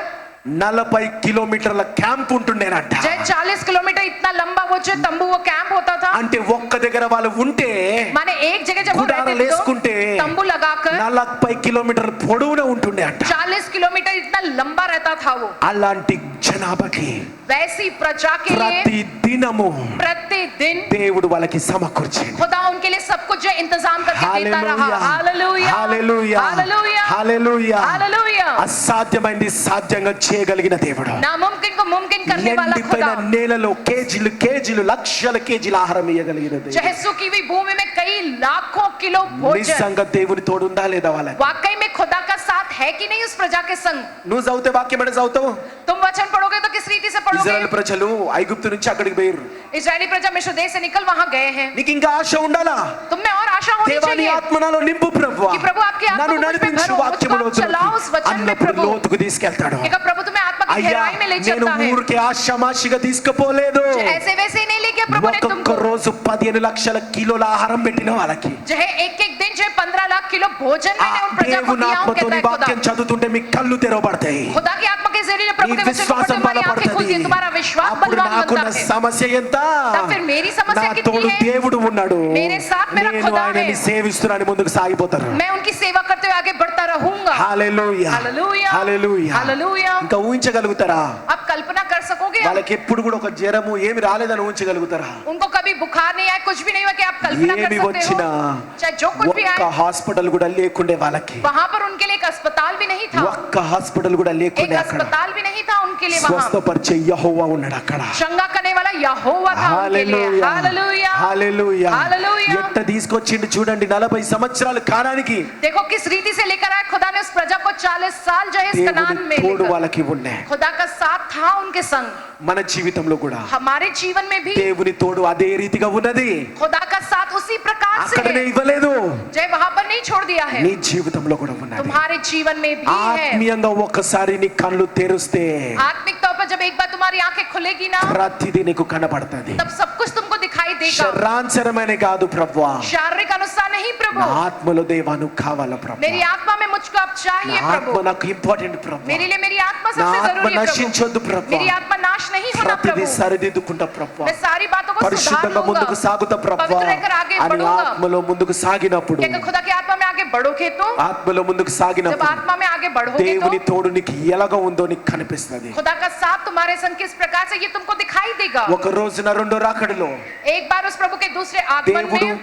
40 కిలోమీటర్ల క్యాంప్ ఉంటుండేనంట. जो है 40 किलोमीटर इतना लंबा वो जो तंबू वो कैंप होता था। అంటే ఒక్క దగ్గర వాళ్ళు ఉంటే माने एक जगह जब वो గుడారాలు रहते थे వేసుకుంటే तो तंबू लगाकर 40 కిలోమీటర్ల పొడవున ఉంటుండే అంట. 40 किलोमीटर इतना लंबा रहता था वो। అలాంటి జనాభాకి वैसी प्रजा के लिए ప్రతి దినము प्रतिदिन దేవుడు వాళ్ళకి సమకూర్చిండు. खुदा उनके लिए सब कुछ जो है इंतजाम करके देता रहा। హల్లెలూయా. हालेलुया, హల్లెలూయా. हालेलुया, హల్లెలూయా. हालेलुया। అసాధ్యమైంది సాధ్యంగా చేయగలిగిన దేవుడు. नामुमकिन को मुमकिन करने वाला ఎండిపోయిన खुदा, నేలలో కేజీలు లక్షల కేజీల ఆహారం ఇయ్యగలిగిన దేవుడు. चाहे सूखी हुई भूमि में कई लाखों किलो भोजन। నిజంగా దేవుని తోడు ఉందా లేదా వాళ్ళకి? वाकई में खुदा का साथ है कि नहीं उस प्रजा के संग? నువ్వు చదివితే వాక్యం ఎక్కడ చదువుతావు? तुम वचन पढ़ोगे तो किस रीति से पढ़ोगे? ఇశ్రాయేల్ ప్రజలు ఐగుప్తు నుంచి అక్కడికి పోయారు. इजरायली प्रजा मिस्र देश से निकल वहां गए हैं। నీకు ఇంకా ఆశ ఉండాలా? तुम में और आशा होनी దేవాని चाहिए ఆత్మ నాలో నింపు ప్రభువా, कि प्रभु आपकी आत्मा నన్ను को मुझ पे నడిపించు भरो, వాక్యములో मुझको आप चलाओ उस वचन में అన్నప్పుడు प्रभु। లోతుకు తీసుకెళ్తాడు. कि प्रभु तुम्हें आत्मा की అయ్యా गहराई में ले నేను चलता है। ఊరికే ఆశామాషిగా తీసుకుపోలేదు. ऐसे वैसे ही नहीं लेके प्रभु ने ఒక్కొక్క तुमको రోజు 15 లక్షల కిలోల ఆహారం పెట్టిన వాళ్ళకి जो है एक एक दिन जो है 15 लाख किलो भोजन मैंने उन प्रजा को దేవుని दिया हूं, ఆత్మతో कहता నీ है खुदा। వాక్యం చదువుతుంటే మీ కళ్ళు తెరవబడతాయి. खुदा की आत्मा के जरिए प्रभु నీ के वचन को पढ़ते విశ్వాసం तुम्हारी आंखें खुलती బలపడుతుంది. है, तुम्हारा विश्वास అప్పుడు बलवान నాకున్న बनता है। సమస్య ఎంత? तब फिर मेरी समस्या నా कितनी తోడు है? దేవుడు ఉన్నాడు, मेरे साथ मेरा నేను खुदा ఆయనని है। సేవిస్తున్నాను ముందుకు సాగిపోతారు. मैं उनकी सेवा करते हुए आगे बढ़ता रहूंगा। హల్లెలూయా. हालेलुया, హల్లెలూయా. हालेलुया। ఇంకా ఊహించగలుగుతారా? आप कल्पना कर सकोगे? వాళ్ళకి ఎప్పుడు కూడా ఒక జ్వరము ఏమి రాలేదని ఊహించగలుగుతారా? उनको कभी बुखार नहीं आया, कुछ भी नहीं हुआ, कि आप कल्पना कर ఏమి सकते వచ్చినా हो? चाहे जो कुछ भी ఒక్క आए, హాస్పిటల్ కూడా లేకుండే వాళ్ళకి, वहां पर उनके लिए एक अस्पताल भी नहीं था, ఒక్క హాస్పిటల్ కూడా एक లేకుండే అక్కడ अस्पताल भी नहीं था उनके लिए वहां। స్వస్థపరిచే యెహోవా ఉన్నాడు అక్కడ. चंगा करने वाला यहोवा था उनके लिए। హల్లెలూయా. हालेलुया, హల్లెలూయా. हालेलुया। తీసుకొచ్చిండు చూడండి 40 సంవత్సరాలు కానానికి देखो किस रीति से लेकर आया खुदा ने उस प्रजा को 40 साल जो है इस कनान దేవుని में తోడు लेकर। వాళ్ళకి ఉన్నాయి. खुदा का साथ था उनके संग। మన జీవితంలో కూడా हमारे जीवन में भी దేవుని తోడు అదే రీతిగా ఉన్నది. खुदा का साथ उसी प्रकार से అక్కడనే है, ఇవ్వలేదు, जय वहां पर नहीं छोड़ दिया है, నీ జీవితంలో కూడా ఉన్నది. तुम्हारे जीवन में भी है। ఆత్మీయంగా ఒక్కసారి నీ కళ్ళు తెరిస్తే आत्मिक तौर पर जब एक बार तुम्हारी आंखें खुलेगी ना, ప్రతిదీ నీకు కనబడుతుంది. तब सब कुछ तुमको दिखाई देगा। శరీరానుసారమైన కాదు ప్రభువా, शारीरिक अनुसार नहीं प्रभु, నా ఆత్మలో దేవా నువ్వు కావాలా ప్రభు. मेरी आत्मा में मुझको आप నా चाहिए ఆత్మ प्रभु। నాకు ఇంపార్టెంట్ ప్రభు. मेरे लिए मेरी आत्मा నా सबसे ఆత్మ जरूरी है నశించొద్దు प्रभु। ప్రభు. मेरी आत्मा नाश नहीं होना ప్రతిదీ प्रभु। సరిదిద్దుకుంటా ప్రభు. मैं सारी बातों को सुधार పరిశుద్ధంగా लूंगा, ముందుకు సాగుతా ప్రభు पवित्र रहकर आगे అని बढ़ूंगा। ఆత్మలో ముందుకు సాగినప్పుడు, क्या खुदा की आत्मा में आगे बढ़ोगे तो, ఆత్మలో ముందుకు जब సాగినప్పుడు आत्मा में आगे बढ़ोगे దేవుని तो తోడు నీకు ఎలాగ ఉందో నీకు కనిపిస్తుంది. खुदा का साथ तुम्हारे संग किस प्रकार से ये तुमको दिखाई देगा। ఒక రోజున రెండో రాకడలో एक बार उस प्रभु के दूसरे आगमन దేవుడు में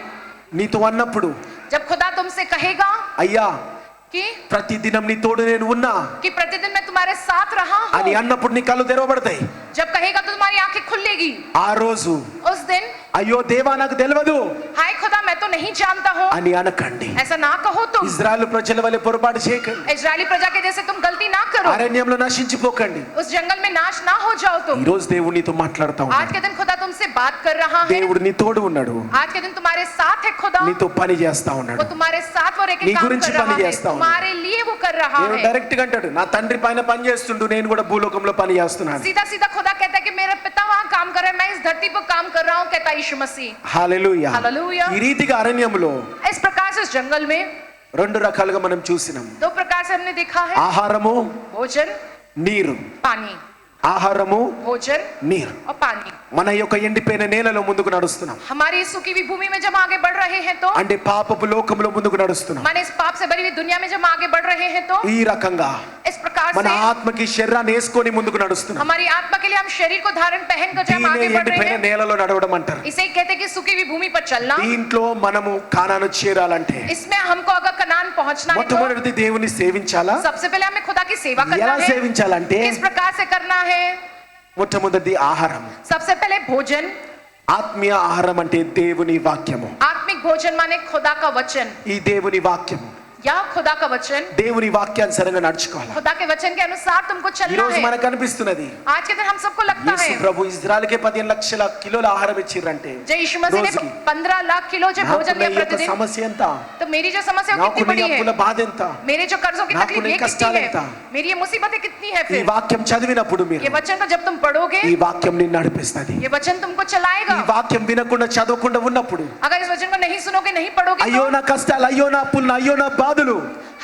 నీతో అన్నప్పుడు, जब खुदा तुमसे कहेगा అయ్యా कि ప్రతిదినం నీ తోడు నేను ఉన్నా प्रतिदिन मैं तुम्हारे साथ रहा అని हूँ, అన్నప్పుడు నీ కళ్ళు తెరవబడతాయి. जब कहेगा तो तुम्हारी आंखें खुलेगी। ఆ రోజు उस दिन అయ్యో దేవా నాకు తెలియదు हाय खुदा मैं तो नहीं जानता हूँ అని అనకండి. ऐसा ना कहो तुम। ఇజ్రాయెల్ ప్రజల వలె పొరపాటు చేయకండి. इजरायली प्रजा के जैसे तुम गलती ना करो, అరణ్యంలో నశించిపోకండి. उस जंगल में नाश ना हो जाओ तुम। ఈ రోజు దేవుడు నీతో మాట్లాడుతా आज ఉన్నాడు. के दिन खुदा तुमसे बात कर रहा है, దేవుడు నీ తోడు ఉన్నాడు, आज के दिन तुम्हारे साथ है खुदा, నీతో పని చేస్తా वो ఉన్నాడు. तुम्हारे साथ वो रह के నీ काम గురించి कर रहा పని है, చేస్తా ఉన్నాడు. तुम्हारे लिए वो कर रहा దేవుడు है। డైరెక్ట్ గా అంటాడు, నా తండ్రి పైన పని చేస్తుండు, నేను కూడా భూలోకంలో పని చేస్తున్నాను. सीधा सीधा खुदा कहता है कि मेरा पिता वहाँ काम कर रहा है, मैं इस धरती पर काम कर रहा हूँ, कहता है यीशु मसीह। హల్లెలూయా. हालेलुया। ఈ రీతిగా అరణ్యంలో इस प्रकार से इस जंगल में రెండు రకాలుగా మనం చూసినాం. 2 प्रकार से हमने देखा है, ఆహారము, भोजन నీరు. पानी, ఆహారము, भोजन నీరు. और पानी। మన యొక్క ఎండిపోయిన నేలలో ముందుకు నడుస్తున్నాం, हमारी इस सूखी हुई भूमि में जब हम आगे बढ़ रहे हैं तो, అంటే పాపపు లోకంలో ముందుకు నడుస్తున్నాం. माने इस पाप से भरी हुई दुनिया में जब हम आगे बढ़ रहे हैं तो ఈ రకంగా इस प्रकार మన से ఆత్మకి శరీరాన్ని వేసుకొని ముందుకు నడుస్తున్నాం. हमारी आत्मा के लिए हम शरीर को धारण पहन कर जब हम దీన్నే आगे बढ़ रहे ఎండిపోయిన हैं, నేలలో నడవడం అంటారు. इसे ही कहते हैं कि सूखी हुई भूमि पर चलना। దీంట్లో మనము కానాను చేరాలంటే इसमें हमको अगर कनान पहुंचना है तो మొట్టమొదటిది దేవుని సేవించాలా. सबसे पहले हमें खुदा की सेवा करना ఎలా है। సేవించాలంటే किस प्रकार से करना है? మొట్టమొదటిది ఆహారం. सबसे पहले भोजन। ఆత్మీయ ఆహారం అంటే దేవుని వాక్యము. आत्मिक भोजन माने खुदा का वचन, ఈ దేవుని వాక్యము, या खुदा का वचन, దేవుని వాక్యానుసారంగా నడుచుకోవాలి. खुदा के वचन के अनुसार तुमको ఈ चलना రోజు है। మనకు అనిపిస్తున్నది, आज के दिन हम सबको लगता యేసు है ప్రభు ఇజ్రాయెల్కే 15 లక్షల కిలోల ఆహారం ఇచ్చిర్రంటే जय यीशु मसीह ने రోజుకి 15 लाख किलो जो నాకు भोजन నా दिया యొక్క प्रतिदिन, సమస్య ఎంత, तो मेरी जो समस्या वो నాకు कितनी నీ बड़ी అప్పుల है, బాధ ఎంత, मेरे जो कर्जों की నాకు तकलीफ నీ ये कितनी కష్టాలు है, ఎంత? मेरी ये मुसीबतें कितनी है। ఈ फिर వాక్యం చదివినప్పుడు మీరు ये वचन को जब तुम पढ़ोगे, ఈ వాక్యం నిన్ను నడిపిస్తుంది. ये वचन तुमको चलाएगा। ఈ వాక్యం వినకుండా చదవకుండా ఉన్నప్పుడు अगर इस वचन को नहीं सुनोगे, नहीं पढ़ोगे అయ్యో तो నా కష్టాలు, అయ్యో నా అప్పులు, అయ్యో నా బాధలు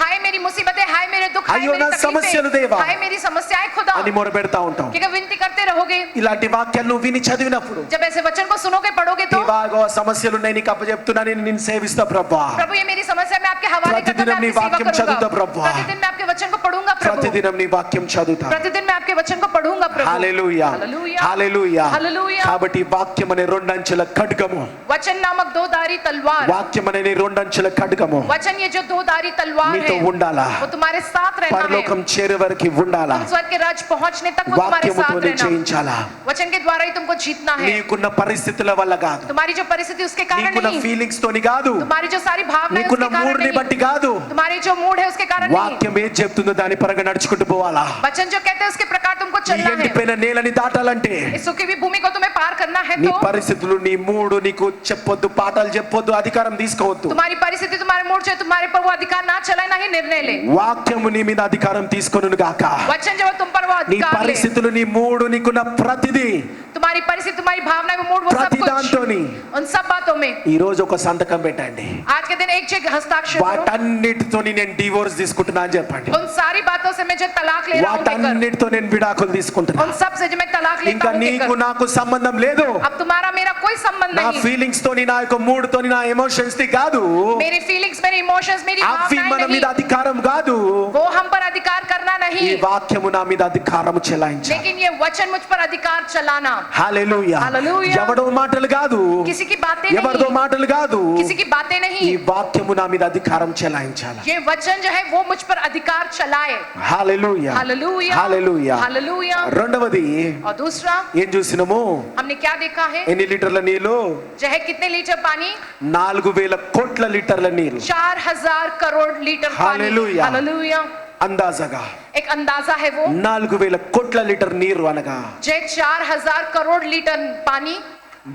हाय मेरी मुसीबतें, हाय मेरे दुख, हाय అయ్యో मेरी నా సమస్యలు तकलीफें, దేవా हाय मेरी समस्याएं खुदा, అని మొరపెడతా ఉంటాం. कि अगर विनती करते रहोगे, ఇలాంటి వాక్యాలు నువ్వు విని చదివినప్పుడు जब ऐसे वचन को सुनोगे पढ़ोगे तो ఇవాగో సమస్యలు ఉన్నాయి నీకు అప్పచెప్తున్నా, నేను నిన్ను సేవిస్తా ప్రభా. प्रभु ये मेरी समस्या मैं आपके हवाले करता हूं, प्रतिदिन मैं अपनी आपकी सेवा वाक्यम चदुता करूंगा। प्रभु। प्रतिदिन मैं आपके वचन को पढ़ूंगा प्रभु, ప్రతిదినం నీ వాక్యం చదువుతా. प्रतिदिन मैं आपके वचन को पढ़ूंगा प्रभु। హల్లెలూయా, हालेलुया, హల్లెలూయా. हालेलुया। కాబట్టి వాక్యం అనే రెండంచెల ఖడ్గము, वचन नामक 2-धारी तलवार, వాక్యం అనే నీ రెండంచెల ఖడ్గము वचन ये जो 2-धारी तलवार నీతో है ఉండాలా. वो तुम्हारे साथ रहना है। పరలోకం చేరే వరకు ఉండాలా. तुम स्वर्ग के राज पहुंचने तक वो तुम्हारे साथ వాక్యముతోనే रहना। చేయించాలా. वचन के द्वारा ही तुमको जीतना है। నీకున్న పరిస్థితుల వల్ల కాదు, तुम्हारी जो परिस्थिति उसके कारण నీకున్న नहीं, ఫీలింగ్స్ తోని కాదు, तुम्हारी जो सारी भावनाएं నీకున్న उसके कारण మూడ్ని नहीं, బట్టి కాదు. तुम्हारी जो मूड है उसके कारण नहीं। వాక్యం ఏం చెప్తుందో దాని పరంగా నడుచుకుంటూ పోవాలా. वचन जो कहते हैं उसके प्रकार तुमको ఈ चलना है। ఎండిపోయిన నేలని దాటాలంటే इस सूखी हुई भूमि को तुम्हें पार करना है నీ तो పరిస్థితులు, నీ మూడు నీకు చెప్పొద్దు, పాఠాలు చెప్పొద్దు, అధికారం తీసుకోవద్దు. तुम्हारी परिस्थिति, तुम्हारे मूड से तुम्हारे पर वो अधिकार ना चलाए, ना ही निर्णय ले। వాక్యము నీ మీద అధికారం తీసుకొనును గాక. वचन जो तुम पर वो నీ अधिकार ले, పరిస్థితులు, నీ మూడు, నీకున్న ప్రతిదీ, तुम्हारी परिस्थिति, तुम्हारी भावनाएं, वो मूड, वो सब ప్రతి कुछ, దాంతోని उन सब बातों में ఈ రోజు ఒక సంతకం పెట్టండి. आज के दिन एक जगह हस्ताक्षर करो। వాటన్నిటితోని నేను డివోర్స్ తీసుకుంటున్నా అని చెప్పండి. उन सारी बातों से मैं जो तलाक ले रहा हूं कहकर, వాటన్నిటితో నేను విడాకులు తీసుకుంటున్నా. उन सब से जो मैं तलाक लेता ఇంకా हूं నీకు कहकर, నాకు సంబంధం లేదు. अब तुम्हारा मेरा कोई संबंध నా नहीं। ఫీలింగ్స్ తోని, నా యొక్క మూడ్ తోని, నా ఎమోషన్స్ ది కాదు. मेरी फीलिंग्स, मेरी इमोशंस, मेरी అవి మన भावनाएं మీద नहीं, అధికారం కాదు. वो हम पर अधिकार करना ఈ नहीं। వాక్యము నా మీద అధికారము చెలాయించాలి. लेकिन ये वचन मुझ पर अधिकार चलाना. హల్లెలూయా. హల్లెలూయా. ఎవడో మాటలు కాదు, किसी की बातें ఎవరిదో नहीं, మాటలు కాదు, किसी की बातें ఈ नहीं. వాక్యము నా మీద అధికారం చెలాయించాలి. ये वचन जो है वो मुझ पर अधिकार चलाए. హల్లెలూయా. हालेलुया, హల్లెలూయా. हालेलुया. రెండవది और दूसरा ఏం చూసినాము? हमने क्या देखा है? ఎన్ని లీటర్ల నీళ్లు? जो है कितने लीटर पानी? 4000 కోట్ల లీటర్ల నీళ్లు. 4000 करोड़ लीटर पानी. हालेलुया. हालेलुया. అందాజగా एक अंदाजा है वो. 4000 కోట్ల లీటర్ నీరు అనగా जो 4000 करोड़ लीटर पानी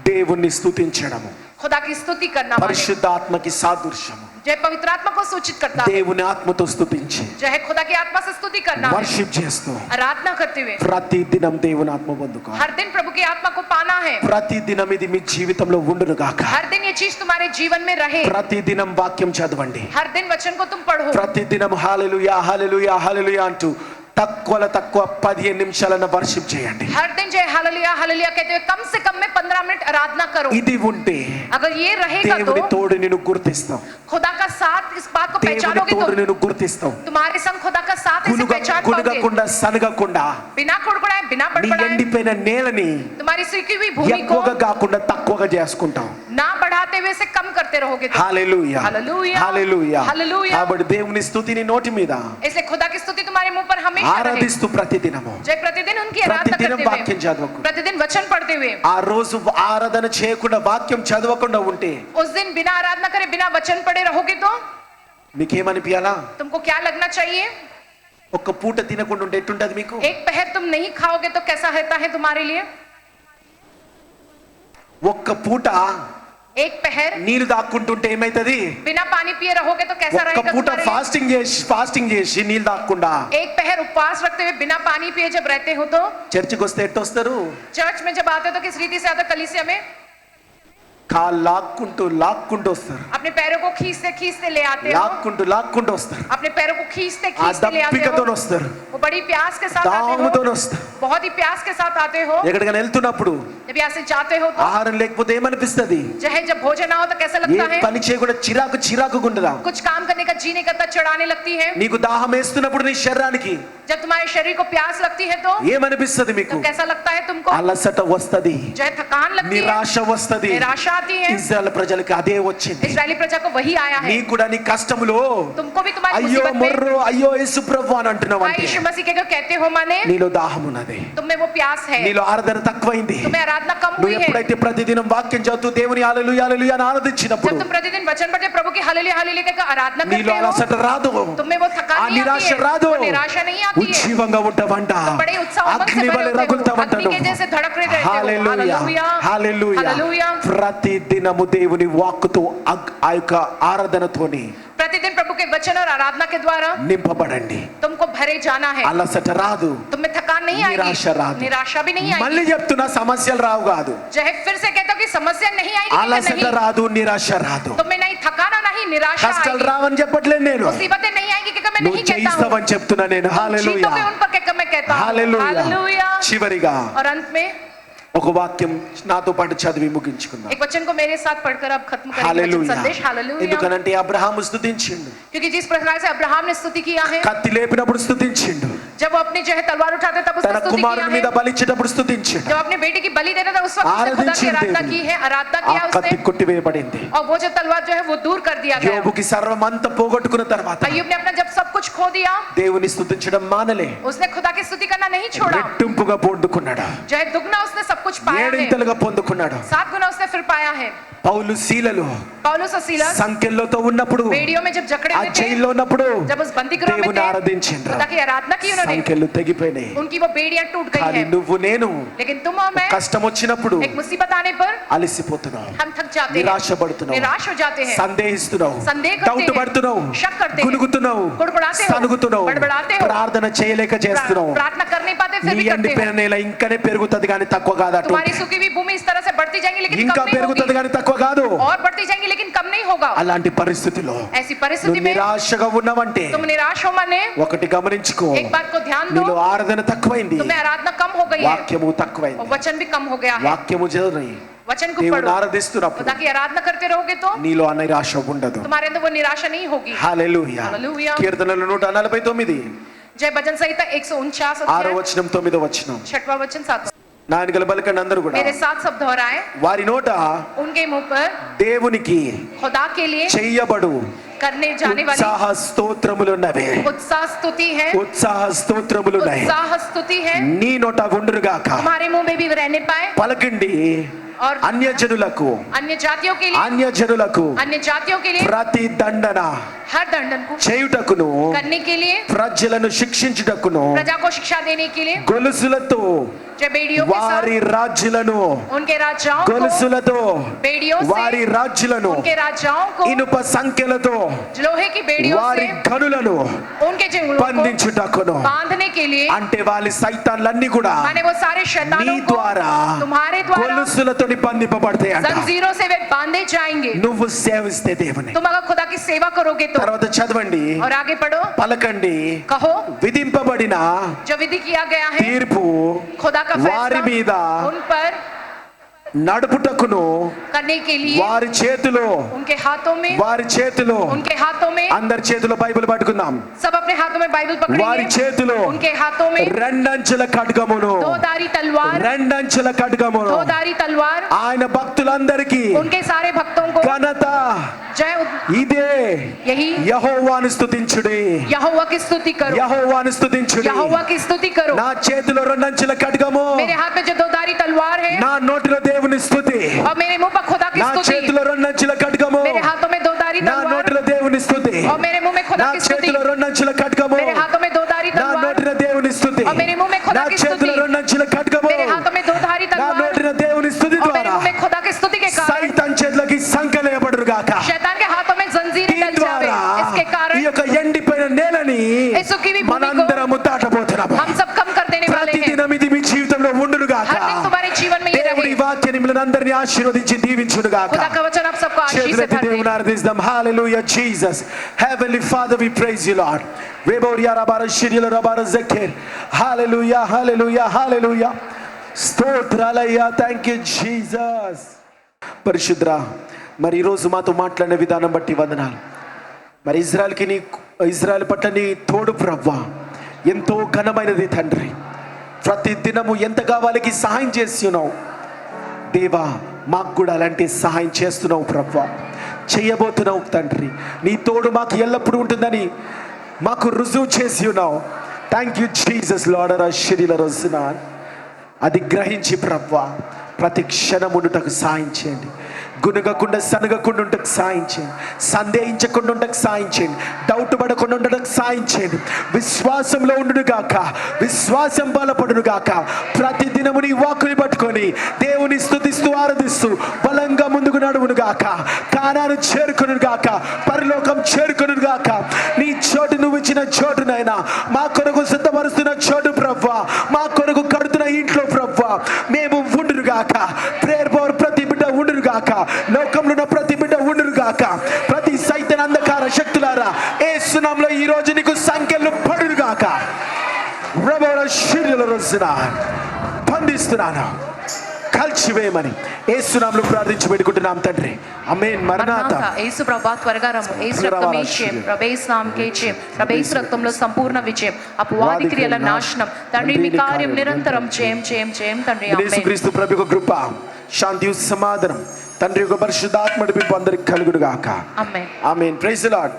దేవుణ్ణి స్తుతించడము, खुदा की स्तुति करना माने. పరిశుద్ధాత్మకి సాదృశ్యము. जो है पवित्र आत्मा को सूचित करता है. దేవుని ఆత్మతో స్తుతించి जो है खुदा की आत्मा से स्तुति करना है. వర్షిప్ చేస్తూ आराधना करते हुए ప్రతి దినం దేవుని ఆత్మ పొందుకోవాలి. हर दिन प्रभु की आत्मा को पाना है. ప్రతి దినం ఇది మీ జీవితంలో ఉండును గాక. हर दिन ये चीज तुम्हारे जीवन में रहे. ప్రతి దినం వాక్యం చదవండి. हर दिन वचन को तुम पढ़ो. ప్రతి దినం హల్లెలూయా హల్లెలూయా హల్లెలూయా అంటూ తక్కువలో తక్కువ 15 నిమిషాలను వర్షిప్ చేయండి. हर दिन जो है हालेलुया हालेलुया कहते हुए कम से कम में 15 मिनट आराधना करो. ఇది ఉంటే अगर ये रहेगा దేవుని तो తోడు నిన్ను గుర్తిస్తాం. खुदा का साथ इस बात को దేవుని पहचानोगे తోడు तो నిన్ను గుర్తిస్తాం. तुम्हारे संग खुदा का साथ इसे पहचान पाओगे. కునుగకుండా సనగకుండా बिना कुड़कुड़ाए बिना నీ बड़बड़ाए ఎండిపోయిన నేలని तुम्हारी सूखी हुई भूमि को ఎక్కువగా కాకుండా తక్కువగా చేసుకుంటాం. ना बढ़ाते हुए से कम करते रहोगे तो. Hallelujah hallelujah hallelujah. हालेलुया. కాబట్టి దేవుని స్తుతిని నోటి మీద इसलिए खुदा की स्तुति तुम्हारे मुंह पर हमेशा रहे. ఆరాధిస్తూ ప్రతిదినము जो प्रतिदिन उनकी आराधना ప్రతిదినం करते వాక్యం हुए చదవకు. प्रतिदिन वचन पढ़ते हुए ఆ రోజు ఆరాధన చేయకుండా వాక్యం చదవకుండా ఉంటే उस दिन बिना आराधना करे बिना वचन पढ़े रहोगे तो మీకేమనిపియాలా? तुमको क्या लगना चाहिए? ఒక్క పూట తినకుండా ఉంటే ఎట్టుంటది మీకు? एक पहर तुम नहीं खाओगे तो कैसा रहता है तुम्हारे लिए? ఒక్క పూట एक पहर నీళ్లు దాక్కుంటుంటే ఏమైతది? बिना पानी पिए रहोगे तो कैसा ఒక్క रहेगा పూట तुम्हारे लिए? ఫాస్టింగ్ చేసి నీళ్లు దాక్కుండా एक पहर उपवास रखते हुए बिना पानी पिए जब रहते हो तो చర్చికి వస్తే ఎట్టొస్తారు? चर्च में जब आते हो तो किस रीति से आते हो? कलीसिया में కాళ్ళు లాక్కుంటూ వస్తారు. अपने पैरों को खींचते ले आते हो. లాక్కుంటూ వస్తారు. अपने पैरों को खींचते ఆ ले आते దప్పికతో हो. వస్తారు. वो बड़ी प्यास के साथ आते దాముతో हो. వస్తారు. बहुत ही प्यास के साथ आते हो. ఎక్కడికైనా వెళ్తున్నప్పుడు जब यहाँ से जाते हो तो ఆహారం లేకపోతే ఏమనిపిస్తది? जो है जब भोजन ना हो तो कैसा ఏ लगता है? పని చేయకుండా చిరాకు గుండదా? कुछ काम करने का जी नहीं करता, चिढ़ाने लगती है. నీకు దాహం వేస్తున్నప్పుడు నీ శరీరానికి जब तुम्हारे शरीर को प्यास लगती है तो ఏమనిపిస్తది మీకు? तो कैसा लगता है तुमको? అలసట వస్తది, जो है थकान लगती है, నిరాశ వస్తది. निराशा आती है. ఇశ్రాయేల్ ప్రజలకు అదే వచ్చింది. इस्राएली प्रजा को वही आया है. నీకు కూడా నీ కష్టములో तुमको भी तुम्हारी అయ్యో मुसीबत में మొర్రో అయ్యో యేసు ప్రభువా అని అంటున్నావు అంటే यीशु मसीह के कहते हो माने నీలో దాహం ఉన్నది, तुम में वो प्यास है, నీలో ఆరాధన తక్కువైంది. तुम्हें आराधना कम నువ్వు हुई है. ఎప్పుడైతే ప్రతిదినం వాక్యం చదువుతూ దేవుని హల్లెలూయా హల్లెలూయా అని ఆరాధించినప్పుడు जब तुम प्रतिदिन वचन पढ़ते प्रभु की हालेलुया हालेलुया कहकर आराधना నీలో करते हो, అలసట రాదు, तुम्हें वो थकान ఆ नहीं నిరాశ आती है, రాదు, वो निराशा नहीं आती है. ఉజ్జీవంగా ఉంటావంట, तुम बड़े उत्साह उमंग से అగ్ని भरे వలె होते हो, రగులుతావంట अग्नि के నువ్వు. जैसे धड़क रहे रहते हो. Hallelujah hallelujah hallelujah. हालेलुया. ప్రతి దినము దేవుని వాక్కుతో ఆ యొక్క ఆరాధనతోని प्रतिदिन प्रभु के वचन और आराधना के द्वारा నింపబడండి. तुमको भरे जाना है. అలసట రాదు, तुम्हें थकान नहीं నిరాశ आएगी, రాదు. निराशा भी नहीं మళ్ళీ आएगी. చెప్తున్నా సమస్యలు రావు కాదు, जो है फिर से कहता हूं कि समस्या नहीं आएगी, అలసట नहीं రాదు, నిరాశ రాదు, तुम्हें नहीं थकाना नहीं निराशा కష్టాలు आएगी, రావని చెప్పట్లేదు నేను, मुसीबतें नहीं आएगी क्योंकि मैं నువ్వు नहीं कहता हूं. జయిస్తావని చెప్తున్నా నేను. तुम హల్లెలూయా जीतोगे उन पर कहकर मैं कहता हूं. హల్లెలూయా. हालेलुया. చివరిగా और अंत में ఒక వాక్యం నాతో పాటు చదివి ముగించుకుందాం. एक वचन को मेरे साथ पढ़कर अब खत्म करेंगे. वचन హల్లెలూయా. संदेश हालेलुया. ఎందుకనంటే అబ్రహాము స్తుతించిండు, क्योंकि जिस प्रकार से अब्राहम ने स्तुति किया है, కత్తి లేపినప్పుడు స్తుతించిండు, जब वो अपनी जो है तलवार उठाते तब उसने తన स्तुति కుమారుని किया మీద है. బలిచ్చేటప్పుడు స్తుతించిండు. जब अपने बेटे की बलि देता था उस वक्त उसने खुदा की आराधना की है, आराधना ఆ किया కత్తి उसने. కొట్టివేయబడింది. और वो जो तलवार जो है वो दूर कर दिया गया. యోబుకి సర్వమంతా పోగొట్టుకున్న తర్వాత अय्यूब ने अपना जब सब कुछ खो दिया, దేవుని స్తుతించడం మానలే, उसने खुदा की स्तुति करना नहीं छोड़ा. రెట్టింపుగా పొందుకున్నాడు, जो है दुगना उसने सब कुछ पाया है, ఏడింతలుగా పొందుకున్నాడు. 7 गुना उसने फिर पाया है. పౌలు శీలలు पौलुस और सीलास సంకెళ్ళతో ఉన్నప్పుడు, बेड़ियों में जब जकड़े ఆ हुए थे, జైల్లో ఉన్నప్పుడు जब उस बंदी गृह में దేవుని थे, ఆరాధించిండ్రు. खुदा की आराधना की उन्होंने. సంకెళ్ళు తెగిపోయినాయి. उनकी वो बेड़ियां टूट गई కానీ हैं. నువ్వు నేను लेकिन तुम और मैं కష్టం వచ్చినప్పుడు एक मुसीबत आने पर అలసిపోతున్నావు, हम थक जाते हैं, నిరాశపడుతున్నావు, निराश हो जाते हैं, సందేహిస్తున్నావు, संदेह करते డౌట్ हैं, పడుతున్నావు, शक करते हैं, గునుగుతున్నావు, कुड़कुड़ाते हो, సనుగుతున్నావు, बड़बड़ाते हो, ప్రార్థన చేయలేక చేస్తున్నావు. प्रार्थना कर नहीं पाते फिर నీ भी करते ఎండిపోయిన हो. నేల ఇంకనే పెరుగుతుంది కానీ తక్కువ కాదు. అటు तुम्हारी सूखी हुई भूमि इस तरह से बढ़ती जाएंगी लेकिन ఇంకా कम नहीं పెరుగుతుంది होगी, కానీ తక్కువ కాదు. और बढ़ती जाएंगी लेकिन कम नहीं होगा. అలాంటి పరిస్థితిలో ऐसी నువ్వు परिस्थिति में నిరాశగా ఉన్నావంటే तुम निराश हो माने ఒకటి గమనించుకో, एक बात को ध्यान दो, నీలో ఆరాధన తక్కువైంది, तुम्हें आराधना कम हो गई है వాక్యము और తక్కువైంది. वचन भी कम हो गया है. వాక్యము చదవని वचन को దేవుని पढ़ो, ఆరాధిస్తున్నప్పుడు खुदा की आराधना करते रहोगे तो నీలో ఆ నిరాశ ఉండదు. तुम्हारे अंदर वो निराशा नहीं होगी. హల్లెలూయా. హల్లెలూయా. కీర్తనలు 149 जय भजन संहिता 149 ఆరో अध्याय వచనం 9వ వచనం 6वां वचन 7वां। నా వెనకాల పలకండి అందరూ కూడా. मेरे साथ सब दोहराए, వారి నోట उनके मुंह पर దేవునికి खुदा के लिए చెయ్యబడు करने जाने वाली ఉత్సాహ స్తోత్రములున్నవి. उत्साह स्तुति है, ఉత్సాహ స్తోత్రములున్నాయి. उत्साह स्तुति है, నీ నోట ఉండురుగాక. हमारे मुंह में भी रहने पाए। పలకండి और అన్యజనులకు अन्य जातियों के लिए, అన్యజనులకు अन्य जातियों के लिए ప్రతి దండన हर दंडन को చేయుటకును करने के लिए, ప్రజలను శిక్షించుటకును प्रजा को शिक्षा देने के लिए, గొలుసులతో जय बेड़ियों के साथ వారి రాజ్యులను उनके राजाओं को, గొలుసులతో बेड़ियों వారి से రాజ్యులను उनके राजाओं को, ఇనుప సంఖ్యలతో लोहे की बेड़ियों వారి से గనులను उनके जंगलों को బంధించుటకును. बांधने के लिए, అంటే వాళ్ళ సైతాన్లన్నీ కూడా माने वो सारे నీ शैतानों को ద్వారా तुम्हारे द्वारा గొలుసులతో బంధింపబడతాయి అంట. जंजीरों से वे बांधे जाएंगे। నువ్వు సేవిస్తే దేవుని. तुम अगर खुदा की सेवा करोगे तो। తర్వాత చదవండి, और आगे पढ़ो, పలకండి कहो, విధింపబడిన जो विधि किया गया है తీర్పు खुदा का వారి फैसला మీద उन पर నడుపుటకును करने के लिए, వారి చేతిలో उनके हाथों में, వారి చేతిలో उनके हाथों में, అందరి చేతిలో బైబిల్ పట్టుకుందాం. सब अपने हाथों में बाइबल వారి पकड़ेंगे, చేతిలో उनके हाथों में రెండంచెల ఖడ్గమును दोधारी तलवार, రెండంచెల ఖడ్గమును दोधारी तलवार, ఆయన భక్తులందరికీ उनके सारे भक्तों को ఘనత जय ఇదే. यही యెహోవాను స్తుతించుడి, यहोवा की स्तुति करो, యెహోవాను స్తుతించుడి. यहोवा की स्तुति करो। నా చేతిలో రెండంచెల ఖడ్గము, मेरे हाथ में जो दोधारी तलवार है నా నోటిలో దేవుని స్తుతి. और मेरे मुंह पर खुदा की నా स्तुति, చేతిలో రెండంచెల ఖడ్గము, मेरे हाथों में दोधारी నా तलवार నోటిలో దేవుని స్తుతి. और मेरे मुंह में खुदा నా की स्तुति, చేతిలో రెండంచెల ఖడ్గము, मेरे हाथों में दोधारी నా तलवार నోటిలో దేవుని స్తుతి. और मेरे मुंह में खुदा నా की చేతిలో स्तुति, రెండంచెల ఖడ్గము, मेरे हाथों में दोधारी నా तलवार నోటిలో దేవుని స్తుతి और मेरे ద్వారా मुंह में खुदा की स्तुति के कारण సైతాన్ చేతులకి సంకలేయబడును గాక. शैतान के हाथों में जंजीरें దీని डल जावे। ద్వారా इसके ఈ कारण యొక్క ఎండిపోయిన నేలని यीशु की भी भूमि को మనందరము దాటబోతున్నాము. हम सब कम कर देने वाले हैं। ప్రతిదినం ఇది మీ జీవితంలో ఉండును గాక. हर दिन तुम्हारे जीवन में ये దేవుడి रहे। వాక్యాన్ని మిమ్మల్ని అందరినీ ఆశీర్వదించి దీవించును గాక. खुदा का वचन आप सबको आशीष से చేతులెత్తి भर दे। దేవుని ఆరాధిద్దాం. హల్లెలూయా Jesus. Heavenly Father, we praise you, Lord. Reboria rabara shirila rabara zeker. Hallelujah, hallelujah, hallelujah. స్తోత్రాలయ్యా. Thank you Jesus. పరిశుద్ధ, మరి ఈరోజు మాతో మాట్లాడిన విధానం బట్టి వందనాలు. మరి ఇజ్రాయెల్ పట్ల నీ తోడు ప్రభువా ఎంతో ఘనమైనది తండ్రి. ప్రతి దినము ఎంతగా వాళ్ళకి సహాయం చేస్తున్నావు దేవా, మాకు కూడా అలాంటి సహాయం చేస్తున్నావు ప్రభువా, చేయబోతున్నావు తండ్రి. నీ తోడు మాకు ఎల్లప్పుడూ ఉంటుందని మాకు రుజువు చేసి ఉన్నావు. Thank you Jesus. లార్డ్ శరీర రోజున అది గ్రహించి ప్రభువా ప్రతి క్షణం ఉండుటకు సాయం చేయండి. గునగకుండా సనగకుండా ఉండటకు సాయం చేయండి. సందేహించకుండా ఉండటకు సాయం చేయండి. డౌట్ పడకుండా ఉండటకు సాయం చేయండి. విశ్వాసంలో ఉండును గాక, విశ్వాసం బలపడును గాక. ప్రతి దినము నీ వాక్కుని పట్టుకొని దేవుని స్తుతిస్తూ ఆరాధిస్తూ బలంగా ముందుకు నడువును గాక. కానాను చేరుకును గాక, పరలోకం చేరుకును గాక. నీ చోటు నువ్వు ఇచ్చిన చోటునైనా మా కొరకు సిద్ధపరుస్తున్న చోటు ప్రభువా, మా కొరకు కడుతున్న ఇంట్లో ప్రభువా మేము ఉండును గాక. ప్రేయర్ పవర్ ప్రతి బిడ్డ ఉండును గాక. లోకంలో ఉన్న ప్రతి బిడ్డ ఉండును గాక. ప్రతి సైతాన్ అంధకార శక్తులారా యేసు నామములో ఈ రోజు నీకు సంఖ్యలు పడును గాక. రబోర శరీర రోజున బంధిస్తున్నాను, కాల్చివేయమని యేసు నామములో ప్రార్థించి పెట్టుకుంటున్నాం తండ్రి. ఆమేన్. మరణాత. యేసు ప్రభా త్వరగా రమ్ము. యేసు రక్తమే జయం, ప్రభేస్ నామకే జయం, ప్రభేస్ రక్తంలో సంపూర్ణ విజయం, అపవాది క్రియల నాశనం. తండ్రి మీ కార్యం నిరంతరం జయం జయం జయం తండ్రి. ఆమేన్. యేసుక్రీస్తు ప్రభు యొక్క కృప, శాంతి, సమాధానం, తండ్రి యొక్క పరిశుద్ధాత్మ నడిపింపు అందరికి కలుగును గాక. Amen. Amen. Praise the lord.